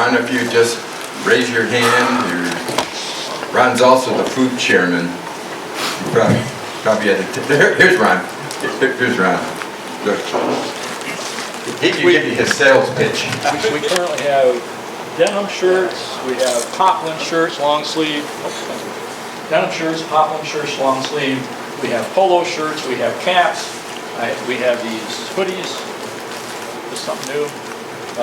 Ron, if you just raise your hand. Ron's also the food chairman. Probably here's Ron. Here's Ron. Look. He can give you his sales pitch. We currently have denim shirts, we have poplin shirts, long sleeve. Denim shirts, poplin shirts, long sleeve. We have polo shirts, we have caps. We have these hoodies. This is something new.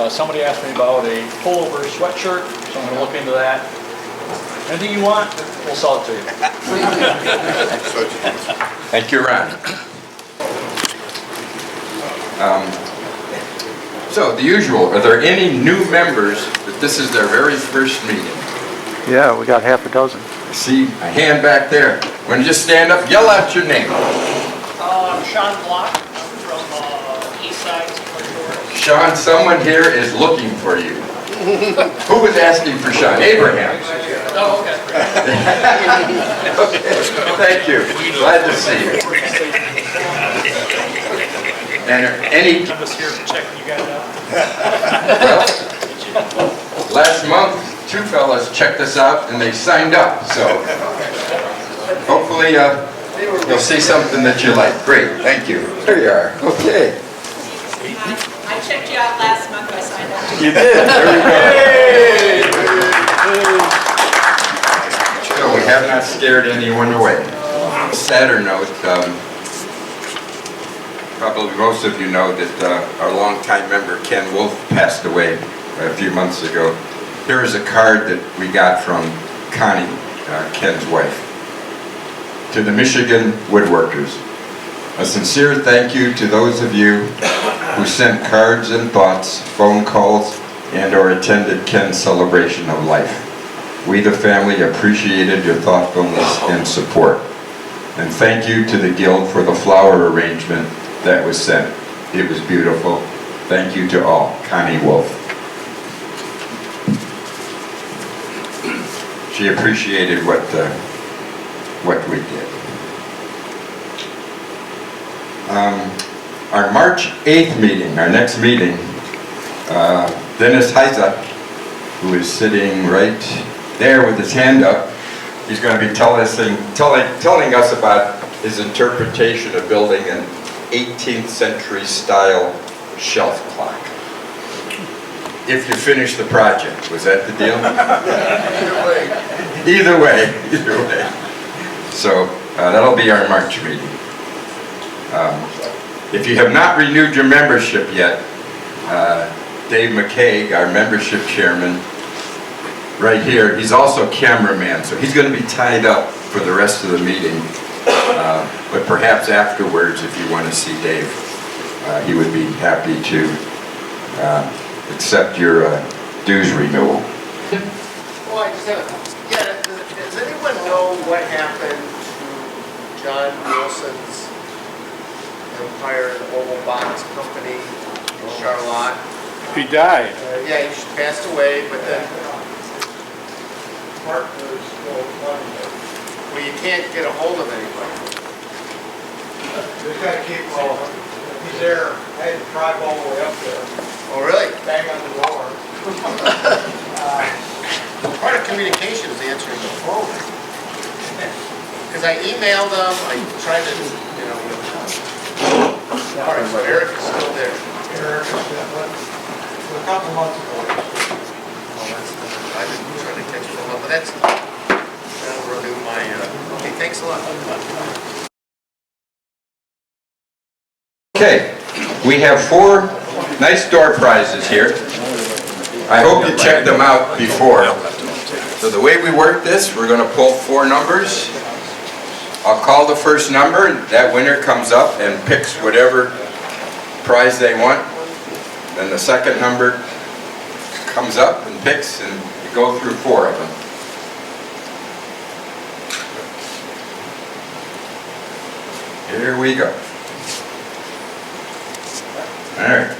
Somebody asked me about a pullover sweatshirt, so I'm going to look into that. Anything you want, we'll sell it to you. Thank you, Ron. So, the usual, are there any new members that this is their very first meeting? Yeah, we got half a dozen. I see a hand back there. Want to just stand up, yell out your name. Sean Block, I'm from East Side. Sean, someone here is looking for you. Who was asking for Sean? Abraham. Oh, okay. Okay, thank you. Glad to see you. And any... I'm just here to check you guys out. Well, last month, two fellas checked us out and they signed up, so hopefully you'll see something that you like. Great, thank you. There you are. Okay. I checked you out last month. I signed up. You did. There we go. So we have not scared anyone away. Sadder note, probably most of you know that our longtime member Ken Wolf passed away a few months ago. Here is a card that we got from Connie, Ken's wife. To the Michigan woodworkers, a sincere thank you to those of you who sent cards and thoughts, phone calls, and/or attended Ken's celebration of life. We, the family, appreciated your thoughtfulness and support. And thank you to the Guild for the flower arrangement that was sent. It was beautiful. Thank you to all. Connie Wolf. She appreciated what we did. Our March 8th meeting, our next meeting, Dennis Heiza, who is sitting right there with his hand up, he's going to be telling us about his interpretation of building an 18th century style shelf clock. If you finish the project, was that the deal? Either way. So that'll be our March meeting. If you have not renewed your membership yet, Dave McCaig, our membership chairman, right here, he's also cameraman, so he's going to be tied up for the rest of the meeting. But perhaps afterwards, if you want to see Dave, he would be happy to accept your dues renewal. Well, I just have does anyone know what happened to John Wilson's Empire and Oval Box Company in Charlotte? He died. Yeah, he passed away, but then partners still funding it. Well, you can't get a hold of anybody. This guy keep, he's there, I had to drive all the way up there, Oh, really? bang on the door. Part of communication is answering the phone. Because I emailed them, I tried to, all right, so Eric is still there. Eric, a couple months ago. I've been trying to catch them up, but that'll renew my, okay, thanks a lot. Okay, we have 4 nice door prizes here. I hope you checked them out before. So the way we work this, we're going to pull 4 numbers. I'll call the first number, that winner comes up and picks whatever prize they want. Then the second number comes up and picks, and you go through 4 of them. Here we go. All right.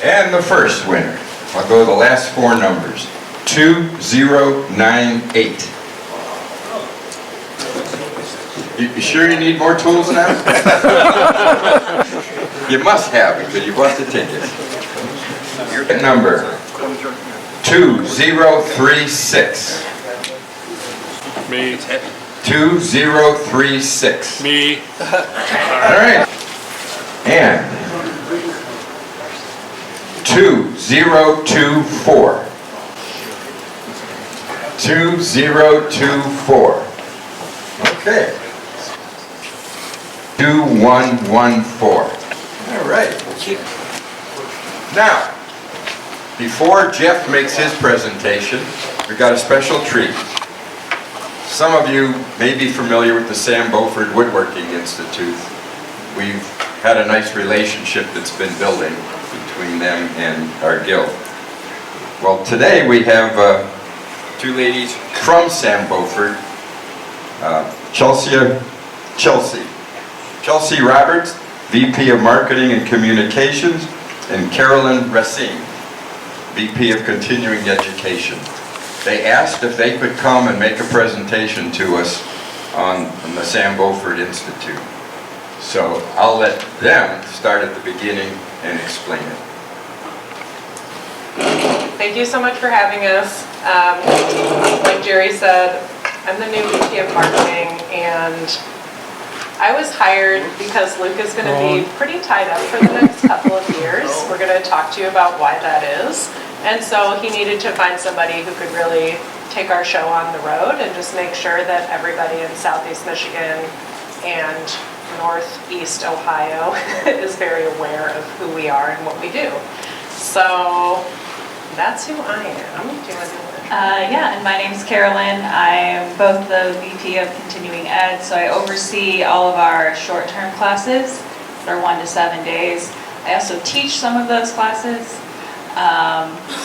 And the first winner. I'll go to the last 4 numbers. 2098. You sure you need more tools now? You must have, because you bought the ticket. Number 2036. Me. 2036. Me. All right. And 2024. 2024. Okay. 2114. All right. Now, before Jeff makes his presentation, we've got a special treat. Some of you may be familiar with the Sam Beaufort Woodworking Institute. We've had a nice relationship that's been building between them and our guild. Well, today we have two ladies from Sam Beaufort, Chelsea Roberts, VP of Marketing and Communications, and Carolyn Racine, VP of Continuing Education. They asked if they could come and make a presentation to us on the Sam Beaufort Institute. So I'll let them start at the beginning and explain it. Thank you so much for having us. Like Jerry said, I'm the new VP of Marketing, and I was hired because Luke is going to be pretty tied up for the next couple of years. We're going to talk to you about why that is. And so he needed to find somebody who could really take our show on the road and just make sure that everybody in Southeast Michigan and Northeast Ohio is very aware of who we are and what we do. So that's who I am. Do you want to do that? Yeah, and my name's Carolyn. I am both the VP of Continuing Ed, so I oversee all of our short-term classes that are 1 to 7 days. I also teach some of those classes.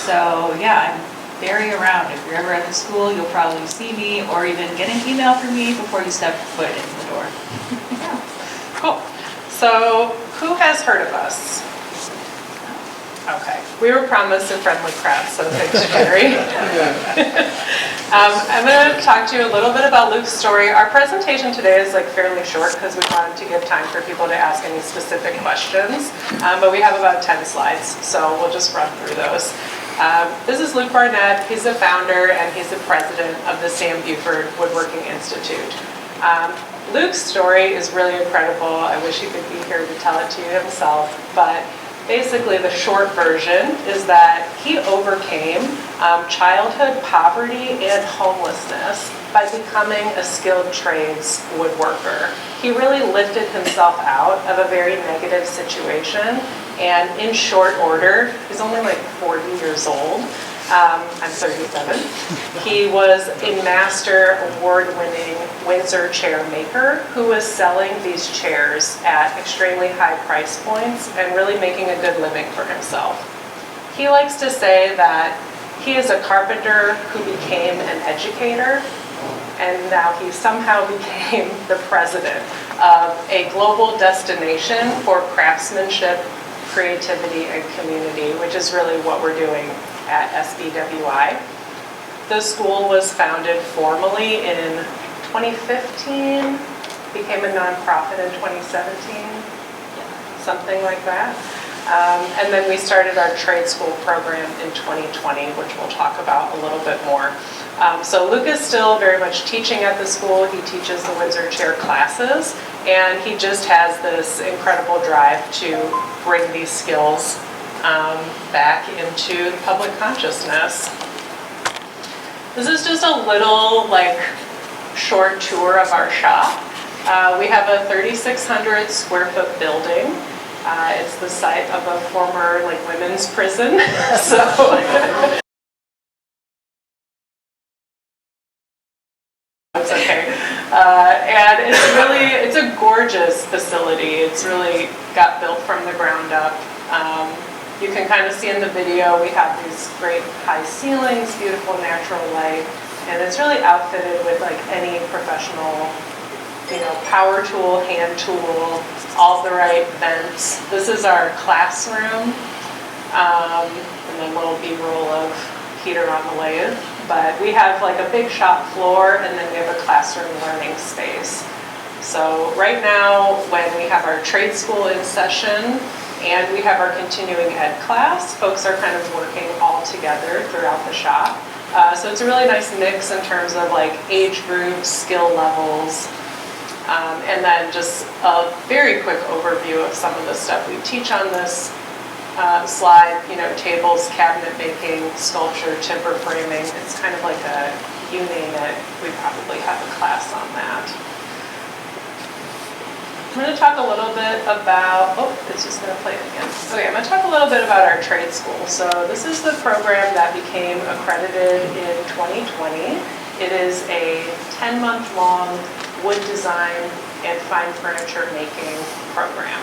So yeah, I'm very around. If you're ever at the school, you'll probably see me or even get an email from me before you step foot in the door. Yeah. Cool. So who has heard of us? Okay. We were promised a friendly crowd, so thanks, Jerry. I'm going to talk to you a little bit about Luke's story. Our presentation today is fairly short because we wanted to give time for people to ask any specific questions, but we have about 10 slides, so we'll just run through those. This is Luke Barnett. He's the founder and he's the president of the Sam Beaufort Woodworking Institute. Luke's story is really incredible. I wish he could be here to tell it to you himself, but basically the short version is that he overcame childhood poverty and homelessness by becoming a skilled trades woodworker. He really lifted himself out of a very negative situation, and in short order, he's only 40 years old. I'm 37. He was a master award-winning Windsor chair maker who was selling these chairs at extremely high price points and really making a good living for himself. He likes to say that he is a carpenter who became an educator, and now he somehow became the president of a global destination for craftsmanship, creativity, and community, which is really what we're doing at SBWI. The school was founded formally in 2015, became a nonprofit in 2017, something like that. And then we started our trade school program in 2020, which we'll talk about a little bit more. So Luke is still very much teaching at the school. He teaches the Windsor chair classes, and he just has this incredible drive to bring these skills back into the public consciousness. This is just a little short tour of our shop. We have a 3,600 square foot building. It's the site of a former women's prison. So it's okay. And it's a gorgeous facility. It's really got built from the ground up. You can kind of see in the video, we have these great high ceilings, beautiful natural light, and it's really outfitted with any professional, power tool, hand tool, all the right vents. This is our classroom, and then a little B-roll of heater on the lathe. But we have a big shop floor, and then we have a classroom learning space. So right now, when we have our trade school in session, And we have our continuing ed class. Folks are kind of working all together throughout the shop. So it's a really nice mix in terms of like age groups, skill levels, and then just a very quick overview of some of the stuff we teach on this slide, you know, tables, cabinet making, sculpture, timber framing. It's kind of like a, you name it, we probably have a class on that. I'm going to talk a little bit about, oh, it's just going to play it again. Okay, I'm going to talk a little bit about our trade school. So this is the program that became accredited in 2020. It is a 10-month-long wood design and fine furniture making program.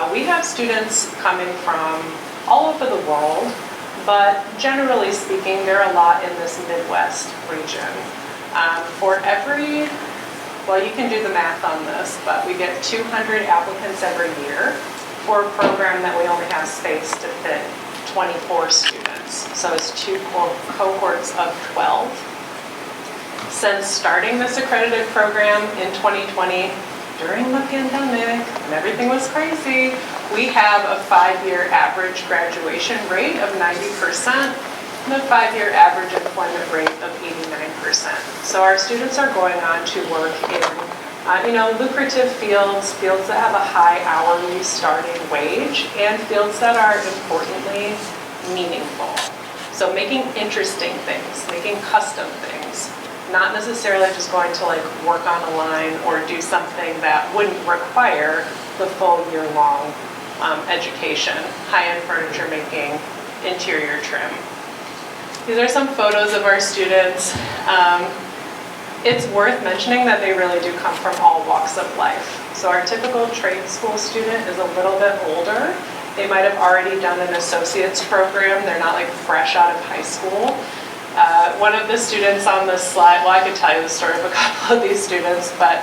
We have students coming from all over the world, but generally speaking, there are a lot in this Midwest region. For every Well, you can do the math on this, but we get 200 applicants every year for a program that we only have space to fit 24 students. So it's 2 cohorts of 12. Since starting this accredited program in 2020, during the pandemic, and everything was crazy, we have a 5-year average graduation rate of 90%. And a 5-year average employment rate of 89%. So our students are going on to work in, lucrative fields that have a high hourly starting wage, and fields that are importantly meaningful. So making interesting things, making custom things, not necessarily just going to like work on a line or do something that wouldn't require the full year-long education, high-end furniture making, interior trim. These are some photos of our students. It's worth mentioning that they really do come from all walks of life. So our typical trade school student is a little bit older. They might have already done an associate's program. They're not like fresh out of high school. One of the students on this slide, well, I could tell you the story of a couple of these students, but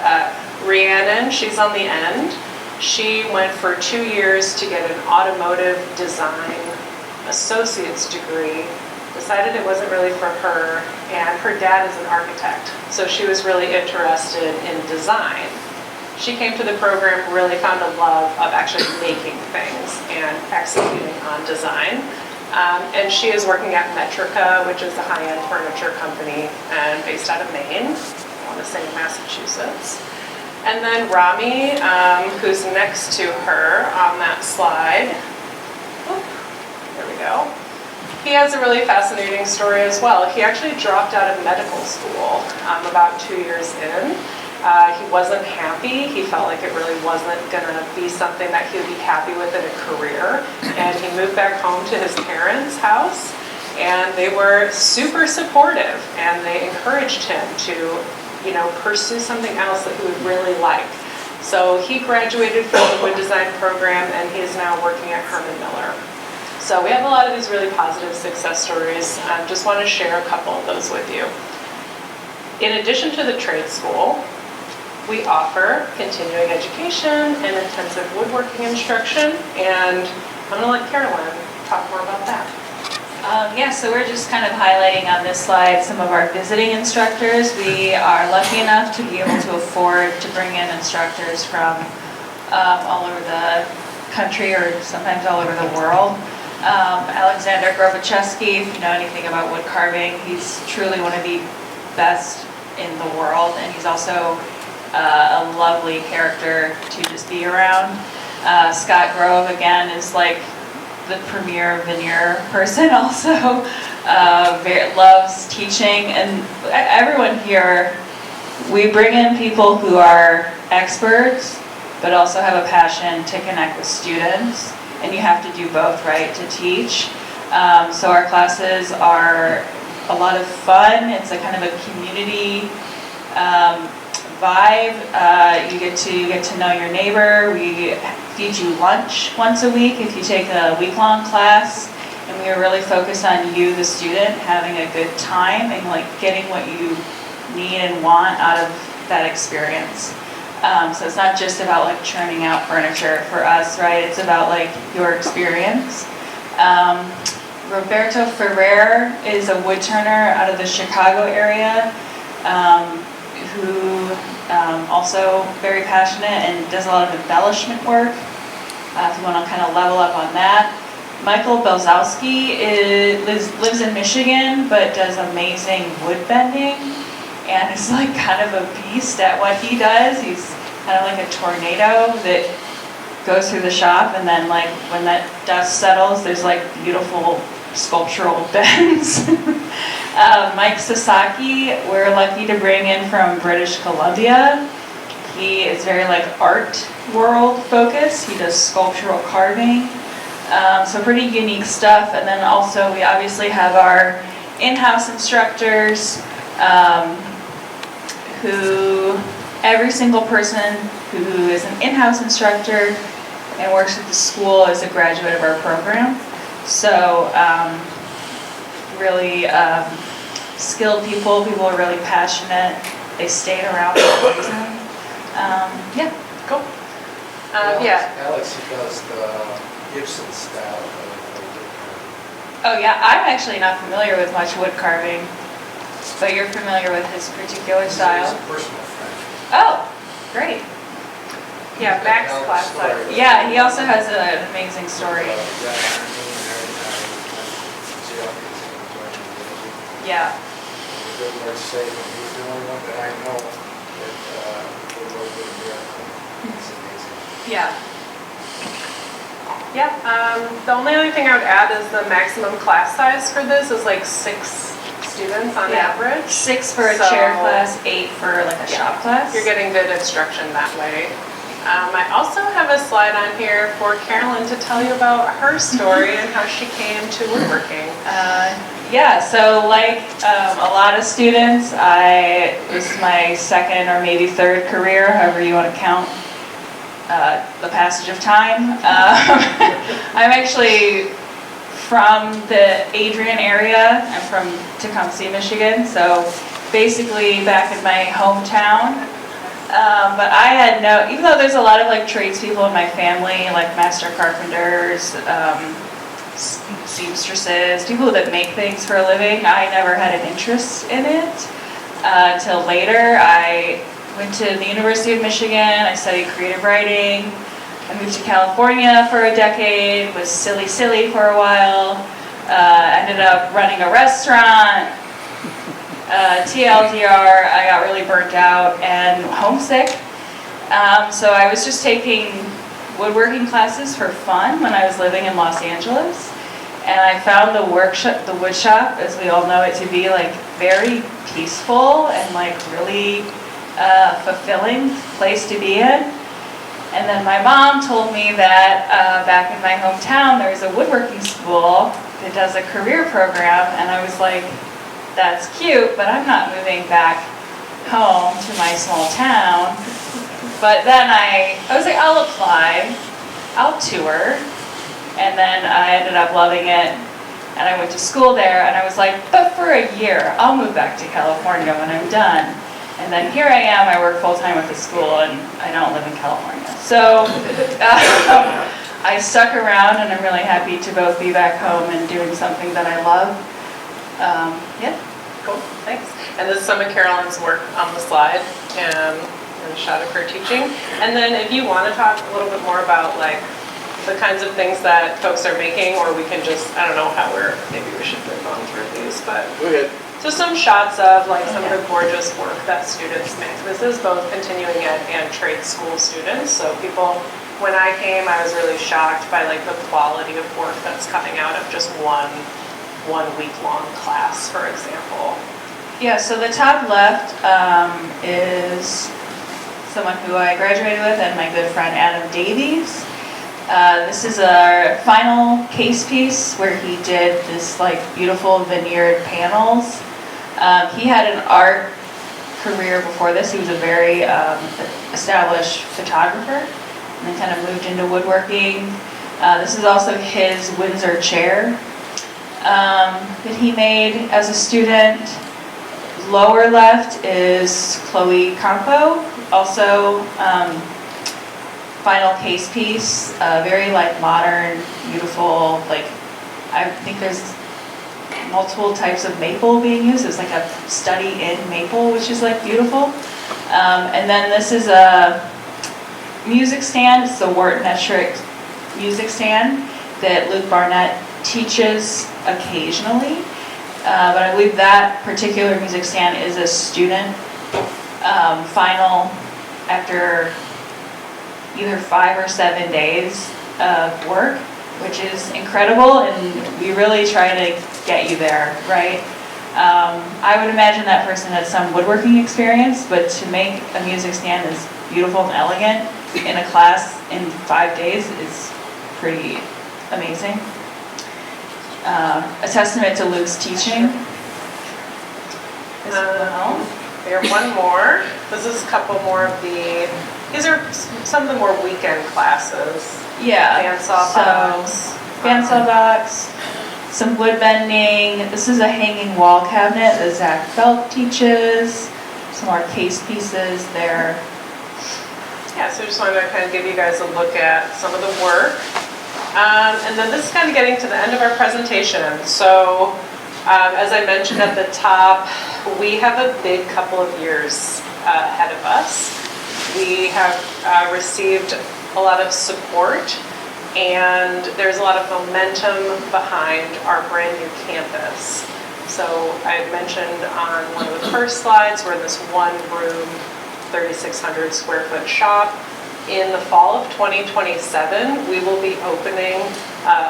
Rhiannon, she's on the end. She went for 2 years to get an automotive design associate's degree, decided it wasn't really for her, and her dad is an architect, so she was really interested in design. She came to the program, really found a love of actually making things and executing on design. And she is working at Metrica, which is a high-end furniture company and based out of Maine, I want to say Massachusetts. And then Rami, who's next to her on that slide. Oop, there we go. He has a really fascinating story as well. He actually dropped out of medical school about 2 years in. He wasn't happy. He felt like it really wasn't gonna be something that he would be happy with in a career. And he moved back home to his parents' house, and they were super supportive, and they encouraged him to, pursue something else that he would really like. So he graduated from the wood design program, and he is now working at Herman Miller. So we have a lot of these really positive success stories. I just want to share a couple of those with you. In addition to the trade school, we offer continuing education and intensive woodworking instruction, and I'm going to let Carolyn talk more about that. So we're just kind of highlighting on this slide some of our visiting instructors. We are lucky enough to be able to afford to bring in instructors from all over the country, or sometimes all over the world. Alexander Grobacheski, if you know anything about wood carving, he's truly one of the best in the world, and he's also a lovely character to just be around. Scott Grove, again, is like the premier veneer person also. Loves teaching, and everyone here, we bring in people who are experts, but also have a passion to connect with students. And you have to do both, right, to teach. So our classes are a lot of fun. It's a kind of a community vibe. You get to know your neighbor. We feed you lunch once a week if you take a week-long class. And we are really focused on you, the student, having a good time and like getting what you need and want out of that experience. So it's not just about like churning out furniture for us, right? It's about like your experience. Roberto Ferrer is a wood turner out of the Chicago area, who also very passionate and does a lot of embellishment work. if you want to kind of level up on that. Michael Belzowski lives in Michigan, but does amazing wood bending, and is like kind of a beast at what he does. He's kind of like a tornado that goes through the shop, and then like when that dust settles, there's like beautiful sculptural bends. Mike Sasaki, we're lucky to bring in from British Columbia. He is very like art world focused. He does sculptural carving. So pretty unique stuff. And then also we obviously have our in-house instructors who, every single person who is an in-house instructor and works at the school is a graduate of our program. So really skilled people are really passionate. They stayed around for a reason. Yeah, cool. Yeah. Alex, he does the Gibson style Oh yeah, I'm actually not familiar with much wood carving, but you're familiar with his particular style. He's a personal friend. Oh, great. Yeah, Max class. Yeah, he also has an amazing story. Yeah. Good Lord save him. He's the only one that I know that will work with a miracle. It's amazing. Yeah. Yeah, the only other thing I would add is the maximum class size for this is like 6 students on Yeah. average. 6 for a So- chair class, 8 for like a shop class. You're getting good instruction that way. I also have a slide on here for Carolyn to tell you about her story and how she came to woodworking. Yeah, so like a lot of students, this is my second or maybe third career, however you want to count the passage of time. I'm actually from the Adrian area. I'm from Tecumseh, Michigan, so basically back in my hometown. But I had even though there's a lot of like tradespeople in my family, like master carpenters, seamstresses, people that make things for a living, I never had an interest in it until later. I went to the University of Michigan, I studied creative writing, I moved to California for a decade, was silly for a while, ended up running a restaurant, TLDR, I got really burnt out and homesick. So I was just taking woodworking classes for fun when I was living in Los Angeles. And I found the wood shop, as we all know it to be, like very peaceful and like really fulfilling place to be in. And then my mom told me that back in my hometown there's a woodworking school that does a career program, and I was like, that's cute, but I'm not moving back home to my small town. But then I was like, I'll apply, I'll tour, and then I ended up loving it, and I went to school there, and I was like, but for a year, I'll move back to California when I'm done. And then here I am, I work full-time at the school, and I don't live in California. So I stuck around, and I'm really happy to both be back home and doing something that I love. Yeah. Cool, thanks. And this is some of Carolyn's work on the slide and a shot of her teaching. And then if you want to talk a little bit more about like the kinds of things that folks are making, or we can just, I don't know how maybe we should move on through these, but. Go ahead. So some shots of like some of the gorgeous work that students make. This is both continuing ed and trade school students. So people, when I came, I was really shocked by like the quality of work that's coming out of just one week-long class, for example. Yeah, so the top left is someone who I graduated with, and my good friend Adam Davies. This is our final case piece where he did this like beautiful veneered panels. He had an art career before this. He was a very established photographer, and then kind of moved into woodworking. This is also his Windsor chair that he made as a student. Lower left is Chloe Campo, also final case piece, very like modern, beautiful, like I think there's multiple types of maple being used. It's like a study in maple, which is like beautiful. And then this is a music stand. It's the Wart Metric music stand that Luke Barnett teaches occasionally. But I believe that particular music stand is a student final after either 5 or 7 days of work, which is incredible, and we really try to get you there, right? I would imagine that person has some woodworking experience, but to make a music stand as beautiful and elegant in a class in 5 days is pretty amazing. A testament to Luke's teaching as well. We have one more. This is a couple more of these are some of the more weekend classes. Yeah. Bandsaw box. Bandsaw box, some wood bending. This is a hanging wall cabinet that Zach Felt teaches. Some more case pieces there. Yeah, so just wanted to kind of give you guys a look at some of the work. And then this is kind of getting to the end of our presentation. So as I mentioned at the top, we have a big couple of years ahead of us. We have received a lot of support, and there's a lot of momentum behind our brand new campus. So I had mentioned on one of the first slides, we're in this one room, 3,600 square foot shop. In the fall of 2027, we will be opening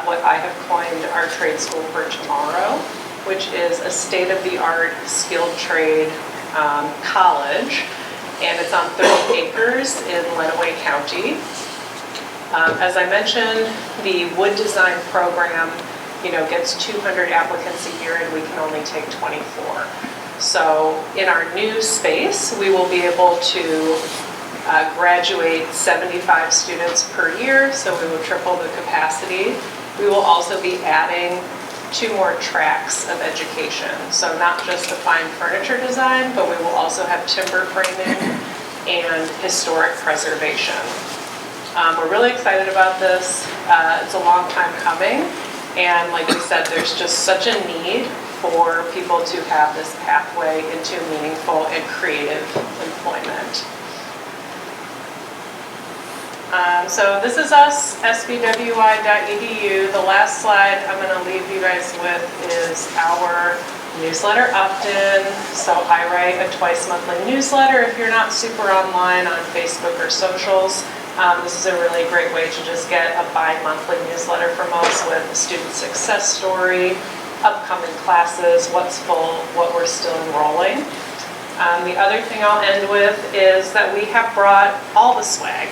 what I have coined our trade school for tomorrow, which is a state-of-the-art skilled trade college, and it's on 30 acres in Lenawee County. As I mentioned, the wood design program, gets 200 applicants a year, and we can only take 24. So in our new space, we will be able to graduate 75 students per year, so we will triple the capacity. We will also be adding 2 more tracks of education. So not just the fine furniture design, but we will also have timber framing and historic preservation. We're really excited about this. It's a long time coming. And like we said, there's just such a need for people to have this pathway into meaningful and creative employment. So this is us, sbwi.edu. The last slide I'm going to leave you guys with is our newsletter opt-in. So I write a twice monthly newsletter. If you're not super online on Facebook or socials, this is a really great way to just get a bi-monthly newsletter from us with a student success story, upcoming classes, what's full, what we're still enrolling. The other thing I'll end with is that we have brought all the swag.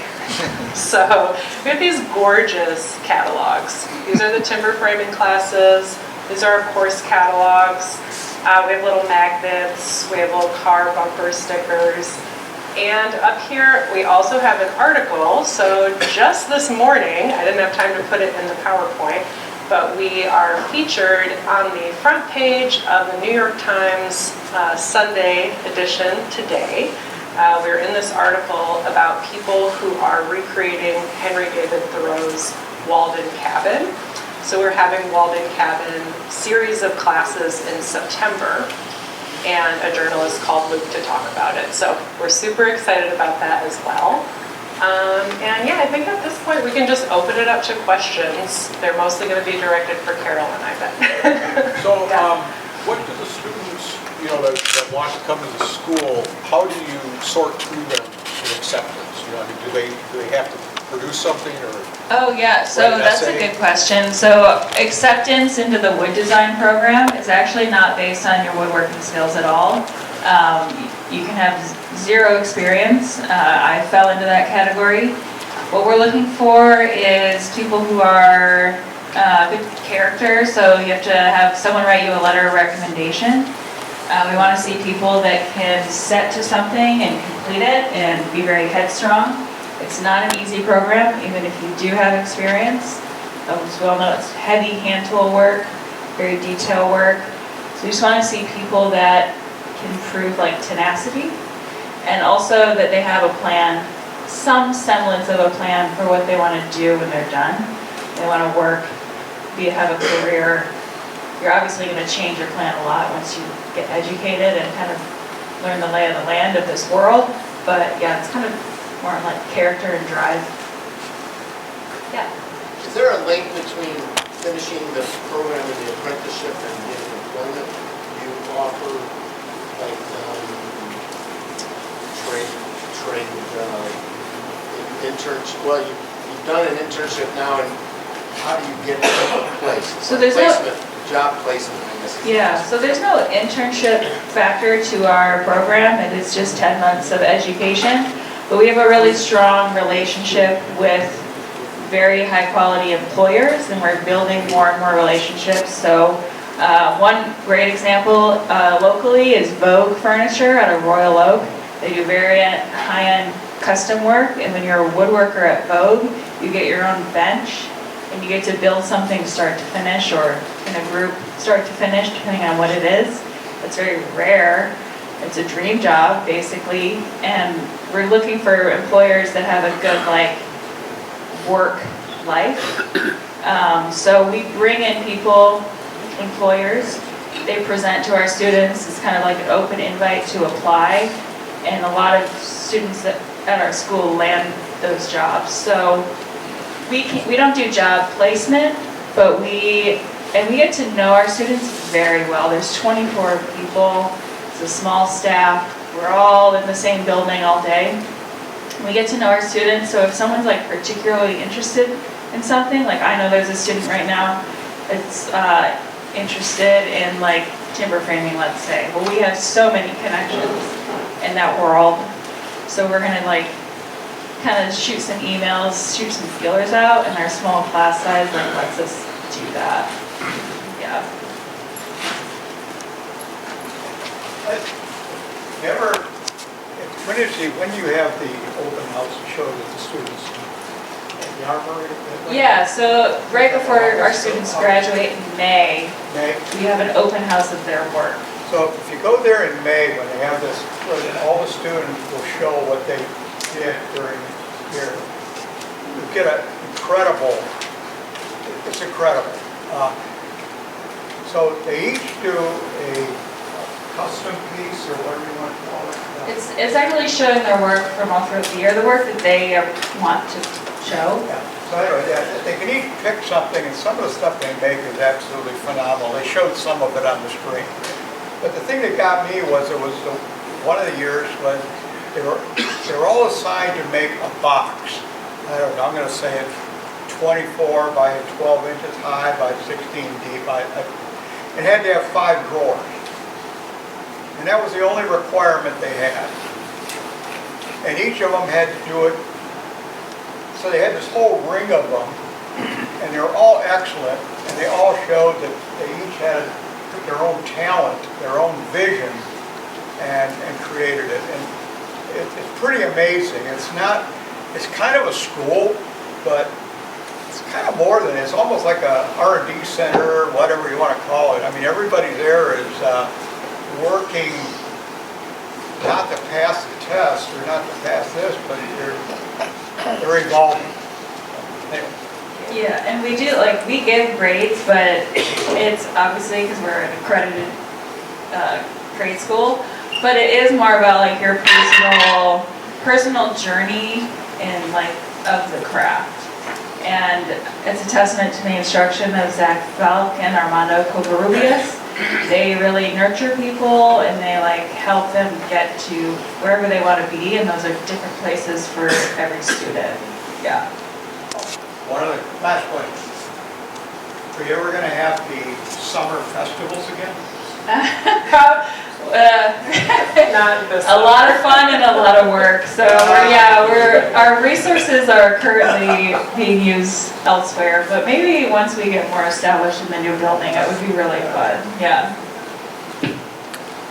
So we have these gorgeous catalogs. These are the timber framing classes. These are our course catalogs. We have little magnets. We have little car bumper stickers. And up here, we also have an article. So just this morning, I didn't have time to put it in the PowerPoint, but we are featured on the front page of the New York Times Sunday edition today. We're in this article about people who are recreating Henry David Thoreau's Walden Cabin. So we're having Walden Cabin series of classes in September, and a journalist called Luke to talk about it. So we're super excited about that as well. And yeah, I think at this point we can just open it up to questions. They're mostly going to be directed for Carolyn, I bet. So, Yeah. what do the students, that want to come to the school, how do you sort through them in acceptance? Do they have to produce something or? Oh yeah, so Write an that's a essay? good question. So acceptance into the wood design program is actually not based on your woodworking skills at all. You can have 0 experience. I fell into that category. What we're looking for is people who are good character, so you have to have someone write you a letter of recommendation. We want to see people that can set to something and complete it and be very headstrong. It's not an easy program, even if you do have experience. As we all know, it's heavy hand tool work, very detail work. So we just want to see people that can prove like tenacity, and also that they have a plan, some semblance of a plan for what they want to do when they're done. They want to work, have a career. You're obviously going to change your plan a lot once you get educated and kind of learn the lay of the land of this world. But yeah, it's kind of more like character and drive. Yeah. Is there a link between finishing the program and the apprenticeship and getting employment? Do you offer like internship? Well, you've done an internship now, and how do you get a place? So there's no- placement, job placement, I guess. Yeah, so there's no internship factor to our program. It is just 10 months of education. But we have a really strong relationship with very high-quality employers, and we're building more and more relationships. So one great example locally is Vogue Furniture out of Royal Oak. They do very high-end custom work, and when you're a woodworker at Vogue, you get your own bench, and you get to build something start to finish, or in a group start to finish, depending on what it is. It's very rare. It's a dream job, basically, and we're looking for employers that have a good, like, work life. So we bring in people, employers, they present to our students. It's kind of like an open invite to apply, and a lot of students at our school land those jobs. So we don't do job placement, but we get to know our students very well. There's 24 people. It's a small staff. We're all in the same building all day. We get to know our students, so if someone's like particularly interested in something, like I know there's a student right now that's interested in like timber framing, let's say. Well, we have so many connections in that world, so we're gonna like kind of shoot some emails, shoot some feelers out, and our small class size like lets us do that. Yeah. When you have the open house to show that the students at the armory? Yeah, so right before our students graduate in May, May? we have an open house of their work. So if you go there in May, when they have this, all the students will show what they did during the year. You get an incredible, it's incredible. So they each do a custom piece, or whatever you want to call it. It's actually showing their work from all throughout the year, the work that they want to show. Yeah. So anyway, they can each pick something, and some of the stuff they make is absolutely phenomenal. They showed some of it on the screen. But the thing that got me was one of the years when they were all assigned to make a box. I don't know, I'm going to say it's 24 by 12 inches high by 16 deep. It had to have 5 drawers. And that was the only requirement they had. And each of them had to do it. So they had this whole ring of them, and they were all excellent, and they all showed that they each had their own talent, their own vision, and created it. And it's pretty amazing. It's kind of a school, but it's kind of more than it. It's almost like a R&D center, whatever you want to call it. I mean, everybody there is working not to pass the test or not to pass this, but they're evolving. Anyway. Yeah, and we do, like, we give grades, but it's obviously because we're an accredited grade school, but it is more about like your personal journey in like of the craft. And it's a testament to the instruction of Zach Falk and Armando Covarrubias. They really nurture people, and they like help them get to wherever they want to be, and those are different places for every student. Yeah. One of the last points. Are you ever going to have the summer festivals again? A lot of fun and a lot of work. So our resources are currently being used elsewhere, but maybe once we get more established in the new building, it would be really fun. Yeah.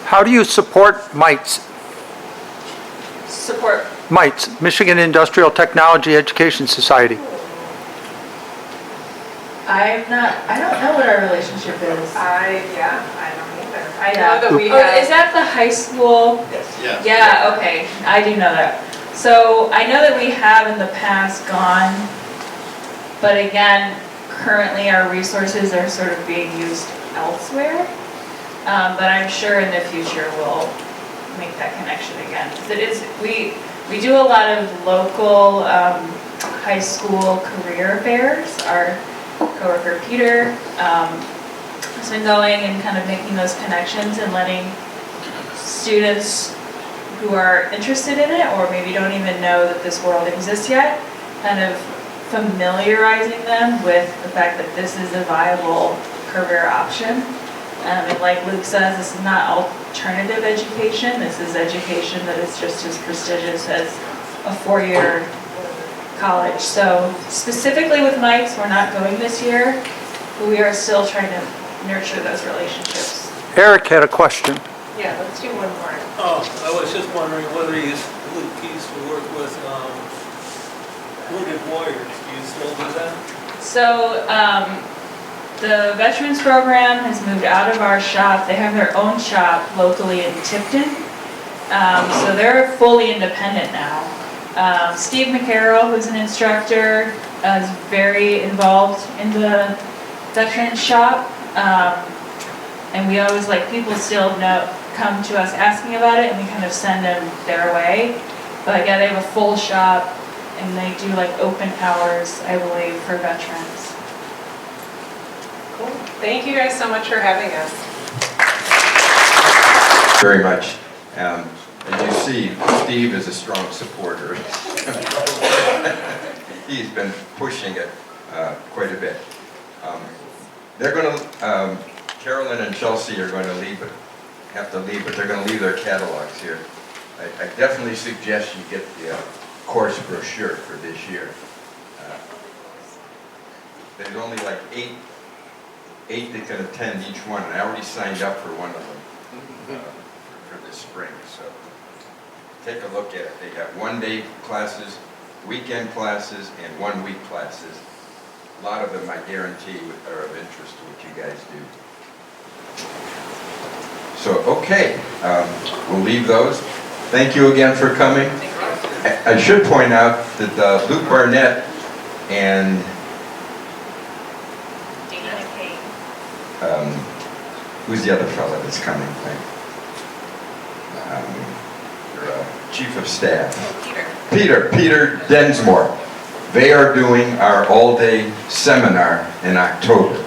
How do you support MITES? Support. MITES, Michigan Industrial Technology Education Society. I don't know what our relationship is. I don't either. I know that we Oh, have. is that the high school? Yes. Yeah, okay, I do know that. So I know that we have in the past gone, but again, currently our resources are sort of being used elsewhere. But I'm sure in the future we'll make that connection again. 'Cause it is, we do a lot of local high school career fairs. Our coworker Peter has been going and kind of making those connections and letting students who are interested in it or maybe don't even know that this world exists yet, kind of familiarizing them with the fact that this is a viable career option. And like Luke says, this is not alternative education. This is education that is just as prestigious as a four-year college. So specifically with Mike's, we're not going this year, but we are still trying to nurture those relationships. Eric had a question. Yeah, let's do one more. Oh, I was just wondering whether you Luke used to work with wounded warriors. Do you still do that? So the veterans program has moved out of our shop. They have their own shop locally in Tipton. So they're fully independent now. Steve McCarroll, who's an instructor, is very involved in the veterans shop. And we always, like, people still come to us asking about it, and we kind of send them their way. But yeah, they have a full shop, and they do like open hours, I believe, for veterans. Cool. Thank you guys so much for having us. Very much. As you see, Steve is a strong supporter. He's been pushing it quite a bit. They're going to, Carolyn and Chelsea are going to have to leave, but they're going to leave their catalogs here. I definitely suggest you get the course brochure for this year. There's only like eight that can attend each one, and I already signed up for one of them for this spring. So take a look at it. They have one-day classes, weekend classes, and one-week classes. A lot of them, I guarantee, are of interest to what you guys do. So, okay, we'll leave those. Thank you again for coming. I should point out that Luke Barnett and who's the other fellow that's coming? Your chief of staff. Peter Densmore. They are doing our all-day seminar in October.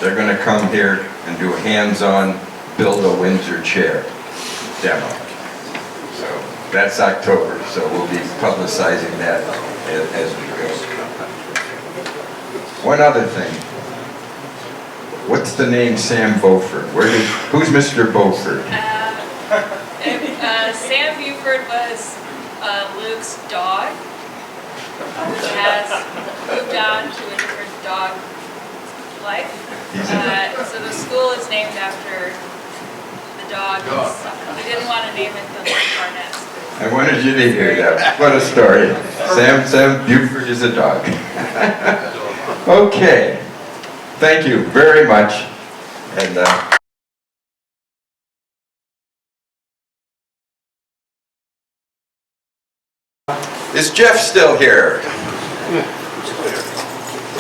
They're going to come here and do a hands-on build a Windsor chair demo. So that's October, so we'll be publicizing that as we go. One other thing. What's the name Sam Beaufort? Who's Mr. Beaufort? Sam Buford was Luke's dog. He has moved on to a different dog life. So the school is named after the dog. We didn't want to name it the Luke Barnett School. I wanted you to hear that. What a story. Sam Buford is a dog. Okay. Thank you very much. And is Jeff still here?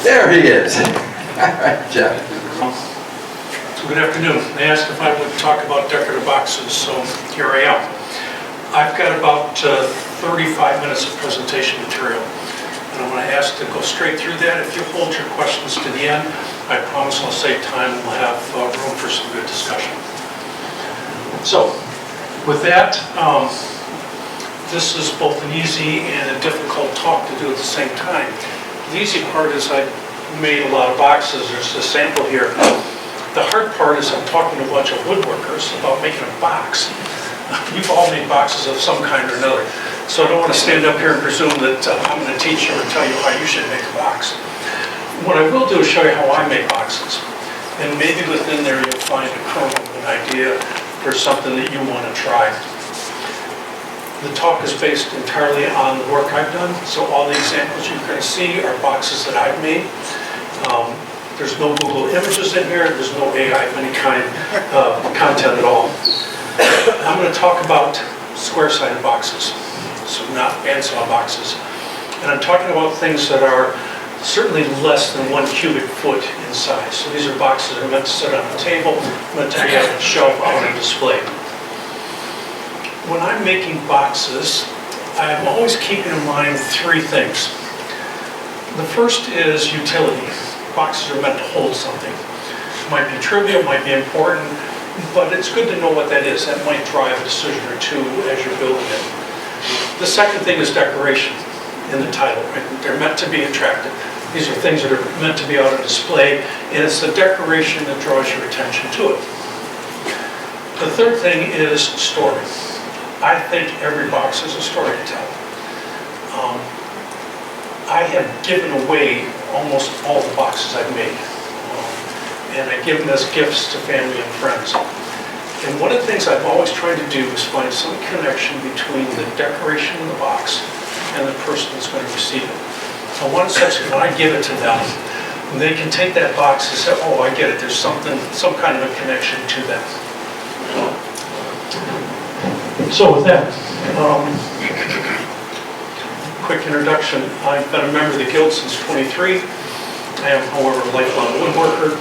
There he is. All right, Jeff. Good afternoon. They asked if I would talk about decorative boxes, so here I am. I've got about 35 minutes of presentation material, and I'm going to ask to go straight through that. If you hold your questions to the end, I promise I'll save time and we'll have room for some good discussion. So, with that, this is both an easy and a difficult talk to do at the same time. The easy part is I made a lot of boxes. There's a sample here. The hard part is I'm talking to a bunch of woodworkers about making a box. You've all made boxes of some kind or another. So I don't want to stand up here and presume that I'm going to teach you or tell you how you should make a box. What I will do is show you how I make boxes. And maybe within there you'll find a kernel of an idea for something that you want to try. The talk is based entirely on the work I've done. So all the examples you're going to see are boxes that I've made. There's no Google images in here. There's no AI of any kind content at all. I'm going to talk about square-sided boxes, so not bandsaw boxes. And I'm talking about things that are certainly less than 1 cubic foot in size. So these are boxes that are meant to sit on a table, meant to be on a shelf on a display. When I'm making boxes, I'm always keeping in mind 3 things. The first is utility. Boxes are meant to hold something. It might be trivial, might be important, but it's good to know what that is. That might drive a decision or two as you're building it. The second thing is decoration in the title. Right? They're meant to be attractive. These are things that are meant to be out on display, and it's the decoration that draws your attention to it. The third thing is story. I think every box is a story to tell. I have given away almost all the boxes I've made. And I give them as gifts to family and friends. And one of the things I've always tried to do is find some connection between the decoration in the box and the person that's going to receive it. So one such, when I give it to them, they can take that box and say, oh, I get it, there's some kind of a connection to that. So with that, quick introduction. I've been a member of the Guild since 23. I am, however, a lifelong woodworker.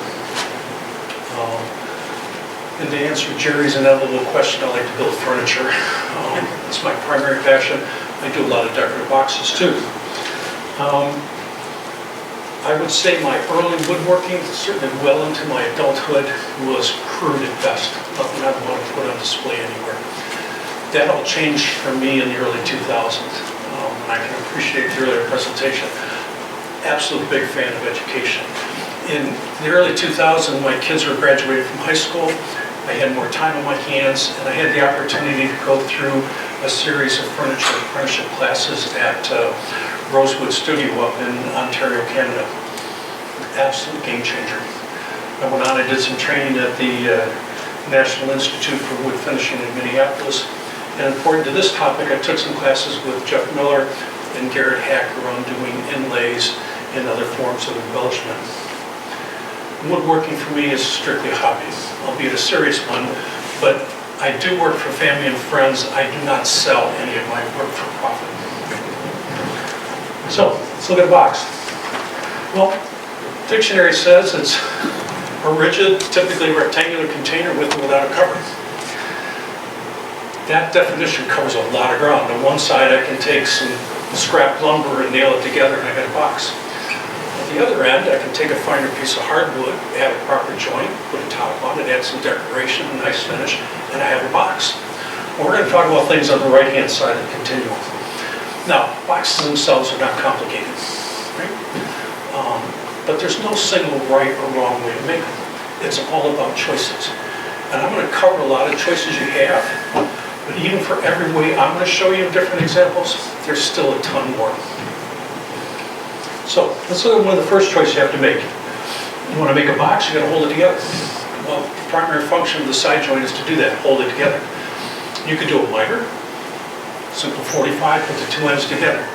And to answer Jerry's inevitable question, I like to build furniture. It's my primary passion. I do a lot of decorative boxes too. I would say my early woodworking, certainly well into my adulthood, was crude at best. Nothing I'd want to put on display anywhere. That all changed for me in the early 2000s. And I can appreciate the earlier presentation. Absolute big fan of education. In the early 2000s, my kids were graduating from high school. I had more time on my hands, and I had the opportunity to go through a series of furniture apprenticeship classes at Rosewood Studio up in Ontario, Canada. Absolute game changer. I went on, I did some training at the National Institute for Wood Finishing in Minneapolis. And important to this topic, I took some classes with Jeff Miller and Garrett Hacker on doing inlays and other forms of embellishment. Woodworking for me is strictly a hobby, albeit a serious one, but I do work for family and friends. I do not sell any of my work for profit. So, let's look at a box. Well, dictionary says it's a rigid, typically rectangular container with or without a cover. That definition covers a lot of ground. On one side, I can take some scrap lumber and nail it together, and I got a box. At the other end, I can take a finer piece of hardwood, add a proper joint, put a top on it, add some decoration, a nice finish, and I have a box. Well, we're going to talk about things on the right-hand side of the continuum. Now, boxes themselves are not complicated, right? But there's no single right or wrong way to make them. It's all about choices. And I'm going to cover a lot of choices you have. But even for every way I'm going to show you different examples, there's still a ton more. So let's look at one of the first choices you have to make. You want to make a box, you got to hold it together. Well, the primary function of the side joint is to do that, hold it together. You could do a miter, simple 45, put the two ends together.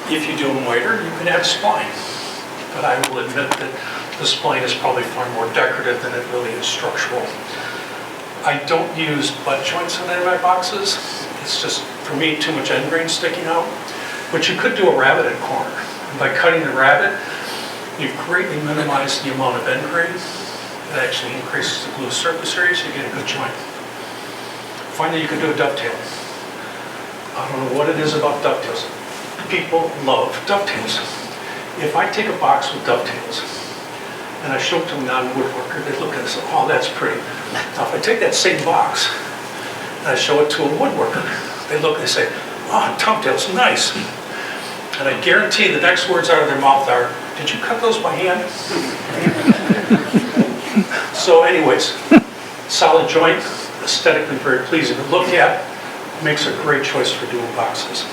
If you do a miter, you can add a spline. But I will admit that the spline is probably far more decorative than it really is structural. I don't use butt joints on any of my boxes. It's just, for me, too much end grain sticking out. But you could do a rabbited corner. And by cutting the rabbet, you greatly minimize the amount of end grain. It actually increases the glue surface area, so you get a good joint. Finally, you can do a dovetail. I don't know what it is about dovetails. People love dovetails. If I take a box with dovetails, and I show it to a non-woodworker, they look at it and say, oh, that's pretty. Now, if I take that same box, and I show it to a woodworker, they look and they say, oh, dovetail's nice. And I guarantee the next words out of their mouth are, did you cut those by hand? So anyways, solid joint, aesthetically very pleasing to look at, makes a great choice for doing boxes.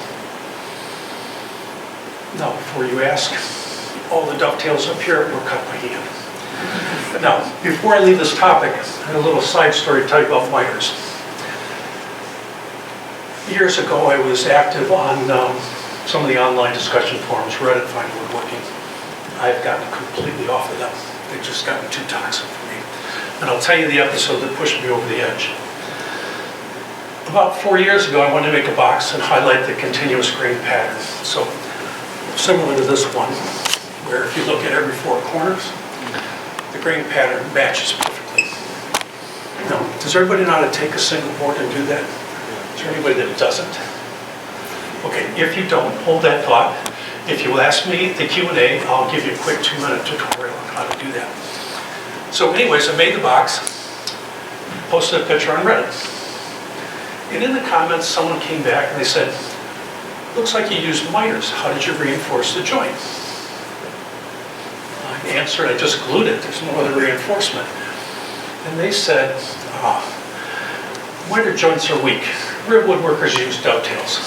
Now, before you ask, all the dovetails up here were cut by hand. Now, before I leave this topic, I have a little side story to tell you about miters. Years ago, I was active on some of the online discussion forums, Reddit, Find Woodworking. I've gotten completely off of them. They've just gotten too toxic for me. And I'll tell you the episode that pushed me over the edge. About 4 years ago, I wanted to make a box and highlight the continuous grain pattern. So, similar to this one, where if you look at every four corners, the grain pattern matches perfectly. Now, does everybody know how to take a single board and do that? Is there anybody that doesn't? Okay, if you don't, hold that thought. If you ask me at the Q&A, I'll give you a quick 2-minute tutorial on how to do that. So anyways, I made the box, posted a picture on Reddit. And in the comments, someone came back and they said, looks like you used miters. How did you reinforce the joint? I answered, I just glued it. There's no other reinforcement. And they said, miter joints are weak. Real woodworkers use dovetails.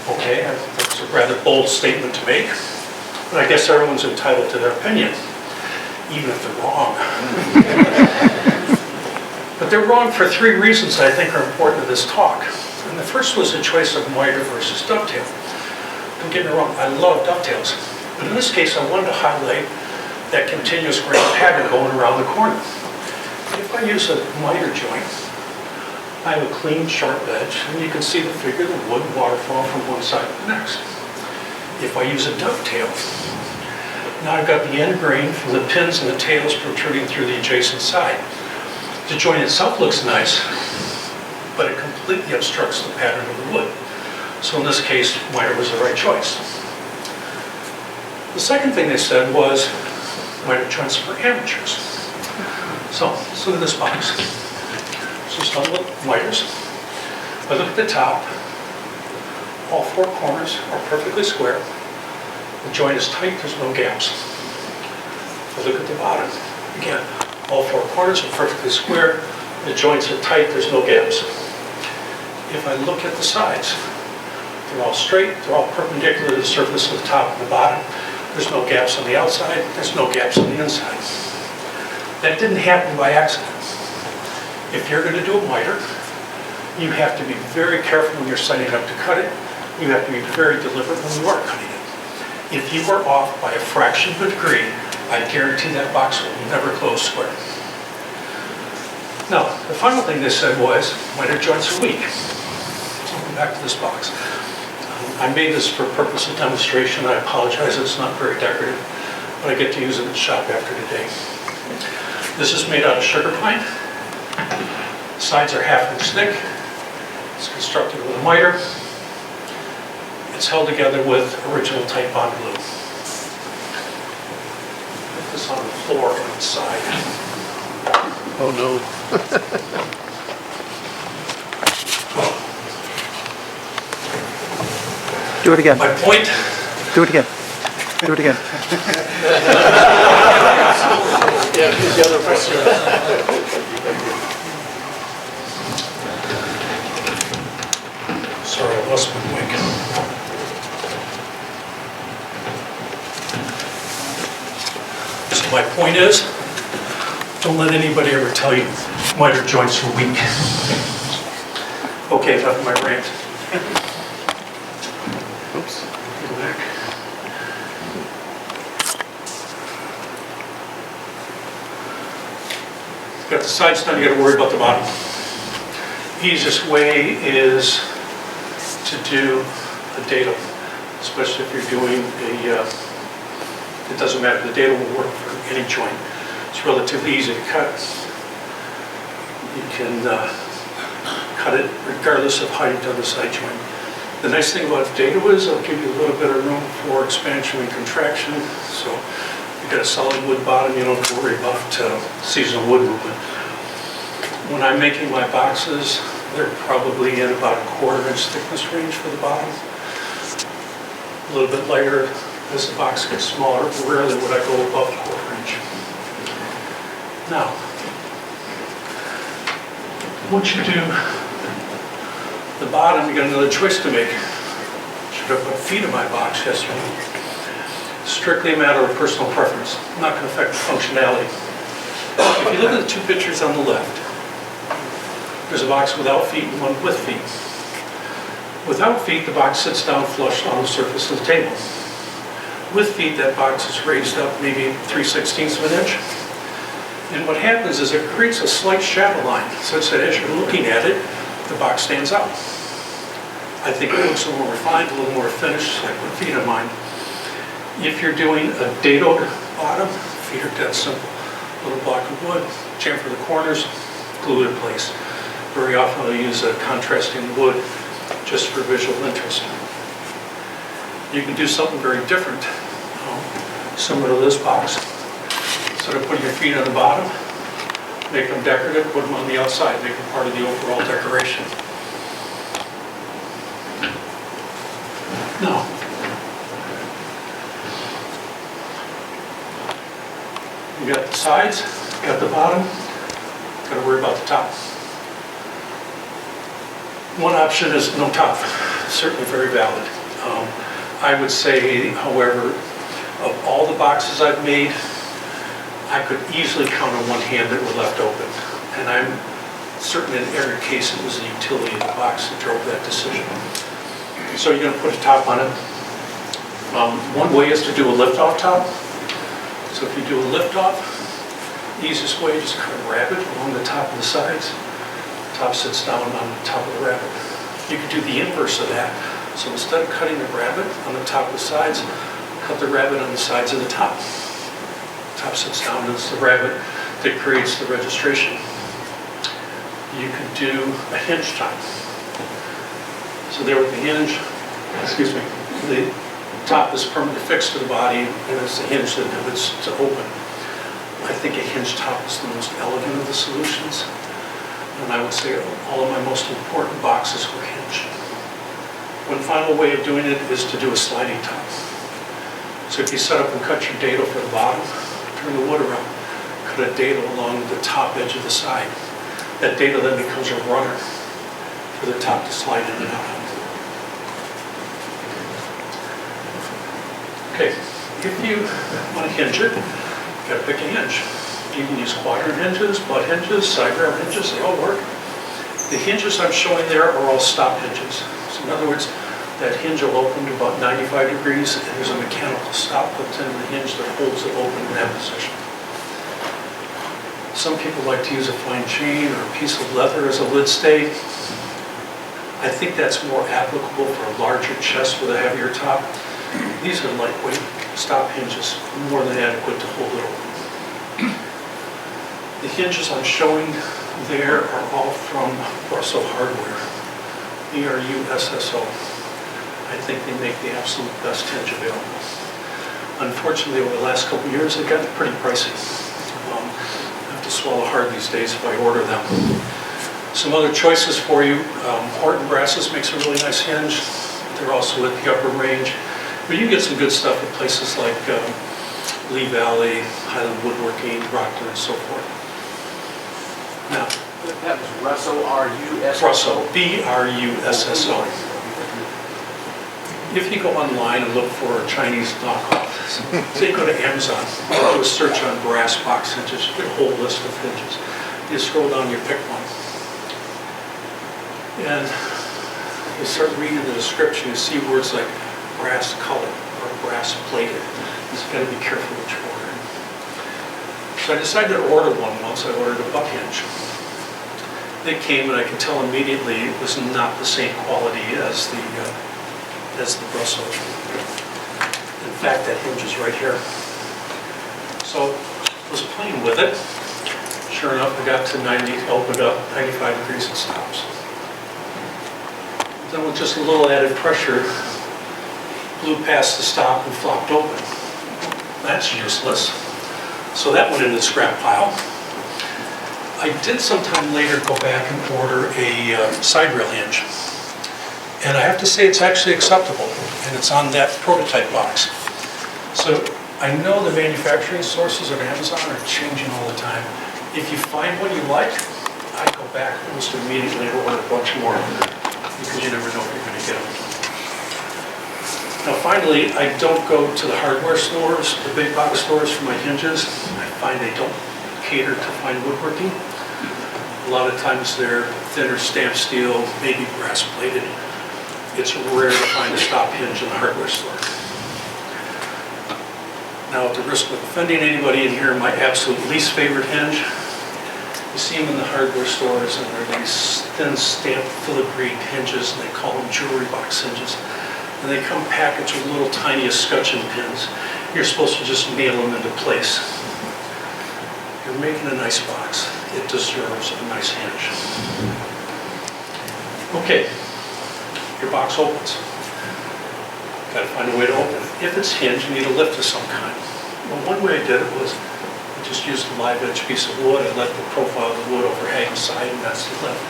Okay, that's a rather bold statement to make, but I guess everyone's entitled to their opinion, even if they're wrong. But they're wrong for 3 reasons I think are important to this talk. And the first was the choice of miter versus dovetail. Don't get me wrong, I love dovetails. But in this case, I wanted to highlight that continuous grain pattern going around the corner. If I use a miter joint, I have a clean, sharp edge, and you can see the figure of the wood waterfall from one side to the next. If I use a dovetail, now I've got the end grain from the pins and the tails protruding through the adjacent side. The joint itself looks nice, but it completely obstructs the pattern of the wood. So in this case, miter was the right choice. The second thing they said was miter joints for amateurs. So let's look at this box. So start with miters. I look at the top. All 4 corners are perfectly square. The joint is tight, there's no gaps. I look at the bottom. Again, all 4 corners are perfectly square. The joints are tight, there's no gaps. If I look at the sides, they're all straight, they're all perpendicular to the surface of the top and the bottom. There's no gaps on the outside, there's no gaps on the inside. That didn't happen by accident. If you're going to do a miter, you have to be very careful when you're setting up to cut it. You have to be very deliberate when you are cutting it. If you are off by a fraction of a degree, I guarantee that box will never close square. Now, the final thing they said was, miter joints are weak. So I'll go back to this box. I made this for purpose of demonstration. I apologize, it's not very decorative, but I get to use it in the shop after today. This is made out of sugar pine. The sides are 1/2 inch thick. It's constructed with a miter. It's held together with original type bond glue. Put this on the floor outside. Oh no. Do it again. My point. Do it again. Do it again. Yeah, here's the other question. Sorry, I lost my mic. So my point is, don't let anybody ever tell you miter joints are weak. Okay, enough of my rant. Oops. Go back. Got the sides done, you got to worry about the bottom. Easiest way is to do a datum, especially if you're doing a, it doesn't matter, the datum will work for any joint. It's relatively easy to cut. You can cut it regardless of how you've done the side joint. The nice thing about data is it'll give you a little bit of room for expansion and contraction. So you've got a solid wood bottom, you don't have to worry about seasonal wood movement. When I'm making my boxes, they're probably in about a 1/4 inch thickness range for the bottom. A little bit lighter as the box gets smaller, but rarely would I go above a 1/4 inch. Now, once you do the bottom, you got another choice to make. Should I put feet in my box? Yes or no? Strictly a matter of personal preference. Not going to affect the functionality. If you look at the 2 pictures on the left, there's a box without feet and one with feet. Without feet, the box sits down flush on the surface of the table. With feet, that box is raised up maybe 3/16 of an inch. And what happens is it creates a slight shadow line, such that as you're looking at it, the box stands out. I think it looks a little more refined, a little more finished, like with feet in mind. If you're doing a dadoed bottom, feet are dead simple. Little block of wood, chamfer the corners, glue it in place. Very often I'll use a contrasting wood just for visual interest. You can do something very different, similar to this box. Instead of putting your feet on the bottom, make them decorative, put them on the outside, make them part of the overall decoration. Now, you got the sides, got the bottom, got to worry about the top. One option is no top, certainly very valid. I would say, however, of all the boxes I've made, I could easily count on one hand that were left open. And I'm certain in every case it was the utility of the box that drove that decision. So you're going to put a top on it. One way is to do a lift-off top. So if you do a lift-off, the easiest way is just cut a rabbet along the top and the sides. Top sits down on the top of the rabbet. You could do the inverse of that. So instead of cutting the rabbet on the top of the sides, cut the rabbet on the sides of the top. Top sits down, and it's the rabbet that creates the registration. You could do a hinge top. So there with the hinge, excuse me, the top is permanently fixed to the body, and it's the hinge that pivots to open. I think a hinge top is the most elegant of the solutions. And I would say all of my most important boxes were hinged. One final way of doing it is to do a sliding top. So if you set up and cut your dado for the bottom, turn the wood around, cut a dado along the top edge of the side. That dado then becomes a runner for the top to slide in and out. Okay, if you want to hinge it, you got to pick a hinge. You can use quadrant hinges, butt hinges, side rail hinges, they all work. The hinges I'm showing there are all stop hinges. So in other words, that hinge will open to about 95 degrees, and there's a mechanical stop put into the hinge that holds it open in that position. Some people like to use a fine chain or a piece of leather as a lid stay. I think that's more applicable for a larger chest with a heavier top. These are lightweight stop hinges, more than adequate to hold it open. The hinges I'm showing there are all from Brusso Hardware, B-R-U-S-S-O. I think they make the absolute best hinge available. Unfortunately, over the last couple of years, they've gotten pretty pricey. I have to swallow hard these days if I order them. Some other choices for you. Horton Brasses makes a really nice hinge. They're also at the upper range. But you can get some good stuff at places like Lee Valley, Highland Woodworking, Rockland, and so forth. Now, That was Russo, R-U-S-S-O. Brusso, B-R-U-S-S-O. If you go online and look for a Chinese knockoff, say you go to Amazon, do a search on brass box hinges, you get a whole list of hinges. You scroll down, you pick one. And you start reading the description, you see words like brass colored or brass plated. You just got to be careful what you're ordering. So I decided to order one once. I ordered a butt hinge. They came, and I could tell immediately it was not the same quality as the Brusso. In fact, that hinge is right here. So I was playing with it. Sure enough, I got to 90, opened up, 95 degrees, it stops. Then with just a little added pressure, blew past the stop and flopped open. That's useless. So that went in the scrap pile. I did sometime later go back and order a side rail hinge. And I have to say it's actually acceptable, and it's on that prototype box. So I know the manufacturing sources of Amazon are changing all the time. If you find what you like, I go back almost immediately and order a bunch more, because you never know if you're going to get them. Now finally, I don't go to the hardware stores, the big box stores for my hinges. I find they don't cater to fine woodworking. A lot of times they're thinner stamped steel, maybe brass plated. It's rare to find a stop hinge in the hardware store. Now, at the risk of offending anybody in here, my absolute least favorite hinge, you see them in the hardware stores, and they're these thin stamped filigree hinges, and they call them jewelry box hinges. And they come packaged with little tiny escutcheon pins. You're supposed to just nail them into place. You're making a nice box. It deserves a nice hinge. Okay, your box opens. got to find a way to open it. If it's hinged, you need a lift of some kind. Well, one way I did it was I just used a live edge piece of wood and let the profile of the wood overhang the side, and that's the lift.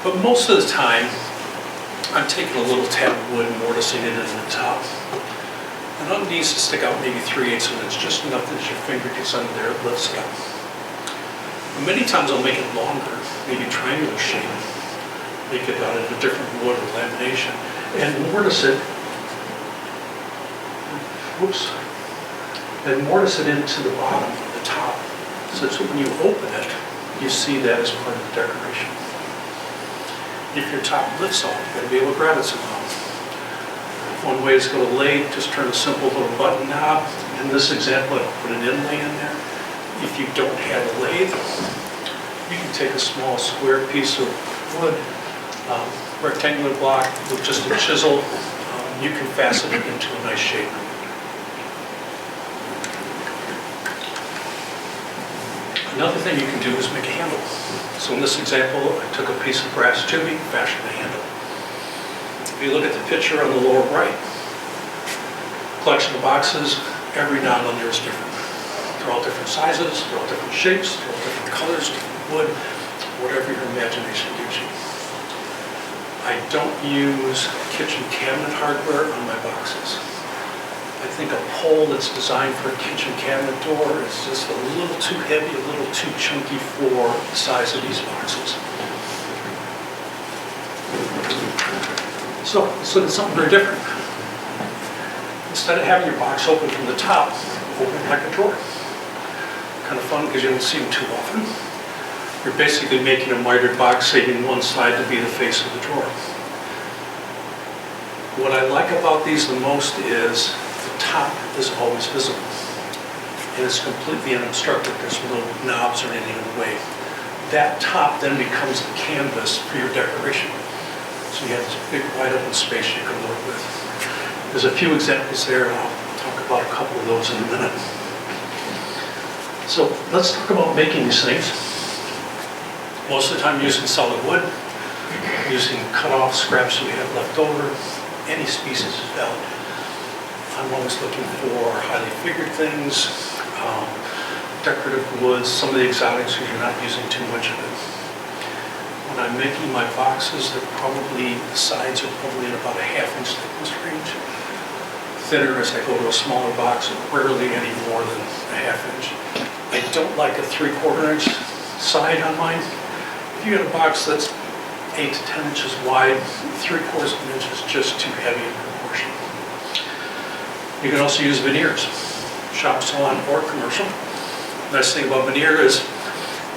But most of the time, I'm taking a little tab of wood and mortising it in the top. And it needs to stick out maybe 3/8 of an inch, just enough that as your finger gets under there, it lifts it up. And many times I'll make it longer, maybe triangular shape, make it out of a different wood or lamination, and mortise it, and mortise it into the bottom of the top, so that when you open it, you see that as part of the decoration. If your top lifts off, you've got to be able to grab it somehow. One way is to go to lathe, just turn a simple little button knob. In this example, I'll put an inlay in there. If you don't have a lathe, you can take a small square piece of wood, rectangular block with just a chisel. You can fasten it into a nice shape. Another thing you can do is make a handle. So in this example, I took a piece of brass tubing, fashioned a handle. If you look at the picture on the lower right, collection of boxes, every knob on there is different. They're all different sizes, they're all different shapes, they're all different colors, different wood, whatever your imagination gives you. I don't use kitchen cabinet hardware on my boxes. I think a pole that's designed for a kitchen cabinet door is just a little too heavy, a little too chunky for the size of these boxes. So let's look at something very different. Instead of having your box open from the top, open it like a drawer. Kind of fun because you don't see them too often. You're basically making a mitered box, saving one side to be the face of the drawer. What I like about these the most is the top is always visible. And it's completely unobstructed. There's no knobs or anything in the way. That top then becomes the canvas for your decoration. So you have this big wide open space you can work with. There's a few examples there, and I'll talk about a couple of those in a minute. So let's talk about making these things. Most of the time using solid wood, using cut-off scraps that we have left over. Any species is valid. I'm always looking for highly figured things, decorative woods, some of the exotics because you're not using too much of it. When I'm making my boxes, the sides are probably in about a 1/2 inch thickness range. Thinner as I go to a smaller box, rarely any more than a 1/2 inch. I don't like a 3/4 inch side on mine. If you got a box that's 8 to 10 inches wide, 3/4 inch is just too heavy in proportion. You can also use veneers, shop salon or commercial. Nice thing about veneer is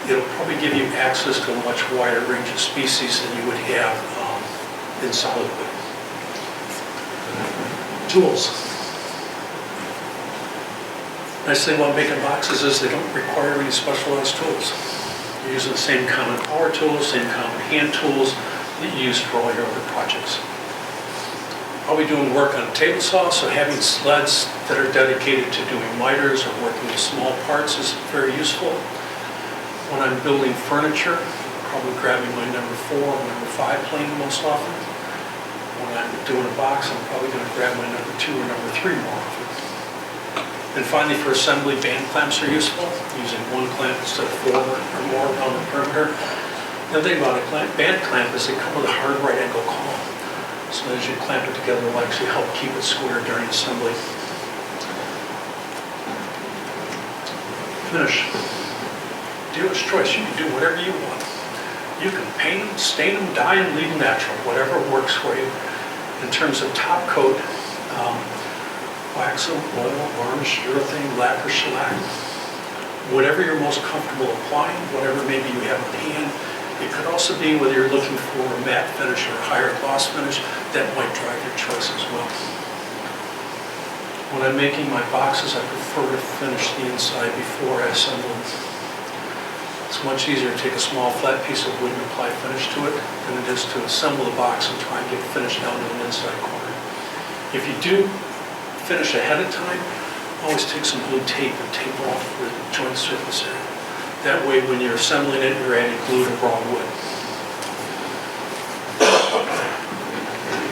it'll probably give you access to a much wider range of species than you would have in solid wood. Tools. Nice thing about making boxes is they don't require any specialized tools. You're using the same common power tools, same common hand tools that you use for all your other projects. I'll be doing work on a table saw, so having sleds that are dedicated to doing miters or working with small parts is very useful. When I'm building furniture, I'm probably grabbing my number 4 or number 5 plane most often. When I'm doing a box, I'm probably going to grab my number 2 or number 3 more often. And finally, for assembly, band clamps are useful, using 1 clamp instead of 4 or more around the perimeter. The other thing about a band clamp is they come with a hard right angle column. So as you clamp it together, it will actually help keep it square during assembly. Finish. Dealer's choice. You can do whatever you want. You can paint them, stain them, dye them, leave them natural, whatever works for you. In terms of top coat, wax, oil, varnish, urethane, lacquer, shellac, whatever you're most comfortable applying, whatever maybe you have on hand. It could also be whether you're looking for a matte finish or a higher gloss finish, that might drive your choice as well. When I'm making my boxes, I prefer to finish the inside before I assemble them. It's much easier to take a small flat piece of wood and apply finish to it than it is to assemble the box and try and get finish down to an inside corner. If you do finish ahead of time, always take some blue tape and tape off the joint surface area. That way, when you're assembling it, you're adding glue to raw wood.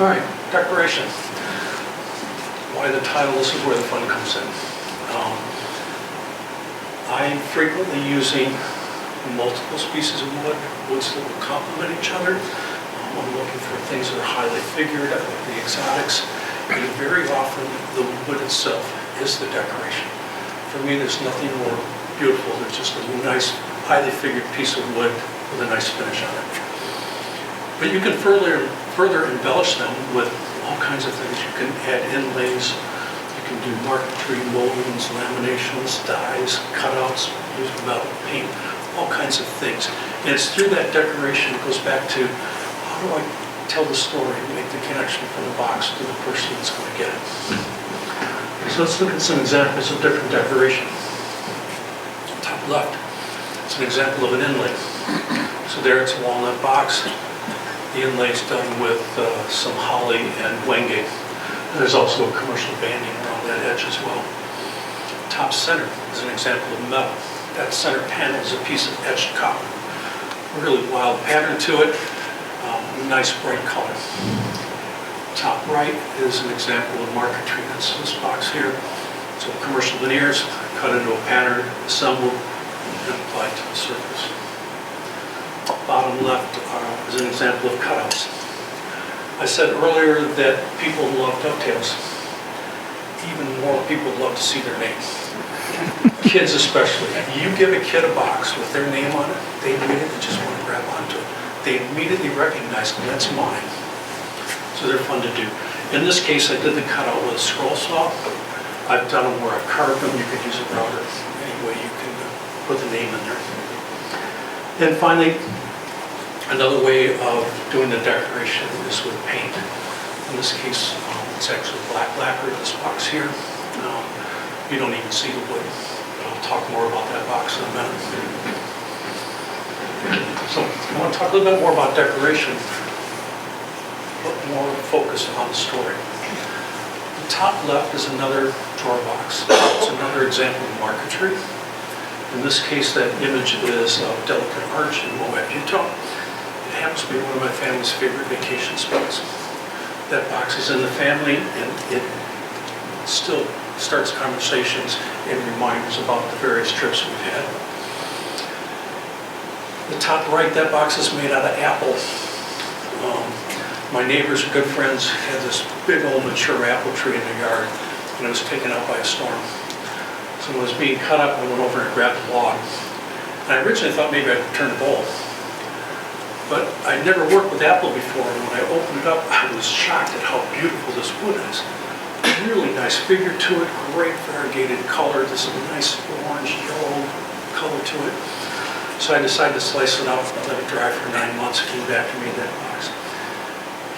All right, decoration. by the title, this is where the fun comes in. I'm frequently using multiple species of wood, woods that will complement each other. I'm looking for things that are highly figured, I like the exotics, and very often the wood itself is the decoration. For me, there's nothing more beautiful than just a nice, highly figured piece of wood with a nice finish on it. But you can further embellish them with all kinds of things. You can add inlays, you can do marquetry, moldings, laminations, dyes, cutouts, use metal, paint, all kinds of things. And it's through that decoration, it goes back to how do I tell the story, make the connection from the box to the person that's going to get it. So let's look at some examples of different decoration. Top left, it's an example of an inlay. So there it's a walnut box. The inlay is done with some holly and wenge. And there's also a commercial banding around that edge as well. Top center is an example of metal. That center panel is a piece of etched copper. Really wild pattern to it. Nice bright color. Top right is an example of marquetry. That's this box here. So commercial veneers cut into a pattern, assembled, and applied to the surface. Bottom left is an example of cutouts. I said earlier that people love dovetails. Even more people love to see their name. Kids especially. If you give a kid a box with their name on it, they immediately just want to grab onto it. They immediately recognize them, that's mine. So they're fun to do. In this case, I did the cutout with a scroll saw. I've done them where I've carved them. You could use a router. Any way you can put the name in there. And finally, another way of doing the decoration is with paint. In this case, it's actually black lacquer, this box here. You don't even see the wood. But I'll talk more about that box in a minute. So I want to talk a little bit more about decoration, but more focused on the story. The top left is another drawer box. It's another example of marquetry. In this case, that image is of Delicate Arch in Moab, Utah. It happens to be one of my family's favorite vacation spots. That box is in the family, and it still starts conversations and reminders about the various trips we've had. The top right, that box is made out of apple. My neighbors are good friends, had this big old mature apple tree in their yard, and it was taken out by a storm. So when it was being cut up, I went over and grabbed a log. And I originally thought maybe I'd turn a bowl. But I'd never worked with apple before, and when I opened it up, I was shocked at how beautiful this wood is. Really nice figure to it, great variegated color, this nice orange, yellow color to it. So I decided to slice it up, let it dry for 9 months, came back and made that box.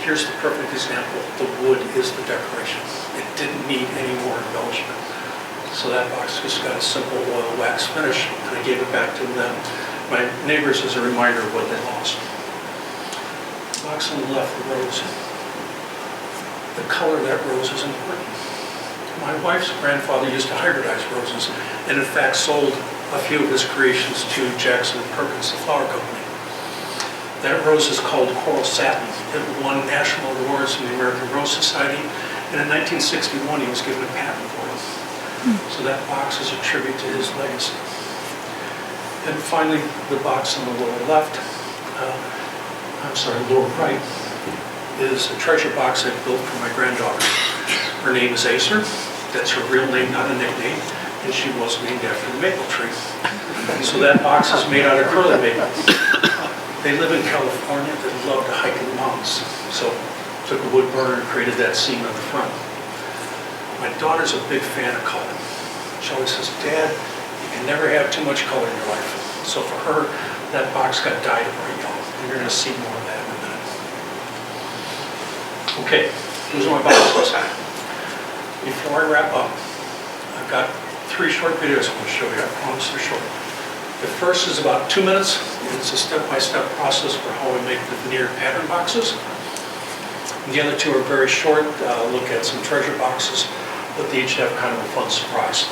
Here's the perfect example. The wood is the decoration. It didn't need any more embellishment. So that box just got a simple oil wax finish, and I gave it back to them, my neighbors, as a reminder of what they lost. The box on the left, the rose. The color of that rose is important. My wife's grandfather used to hybridize roses, and in fact sold a few of his creations to Jackson & Perkins, the flower company. That rose is called Coral Satin. It won national awards from the American Rose Society, and in 1961 he was given a patent for it. So that box is a tribute to his legacy. And finally, the box on the lower left, lower right, is a treasure box I built for my granddaughter. Her name is Acer. That's her real name, not a nickname. And she was named after the maple tree. So that box is made out of curly maple. They live in California. They love to hike in the mountains. So took a wood burner and created that scene on the front. My daughter's a big fan of color. She always says, Dad, you can never have too much color in your life. So for her, that box got dyed a bright yellow. And you're going to see more of that in a minute. Okay, those are my boxes. Before I wrap up, I've got 3 short videos I'm going to show you. I promise they're short. The first is about 2 minutes. It's a step-by-step process for how we make the veneered pattern boxes. And the other 2 are very short. Look at some treasure boxes, but they each have kind of a fun surprise.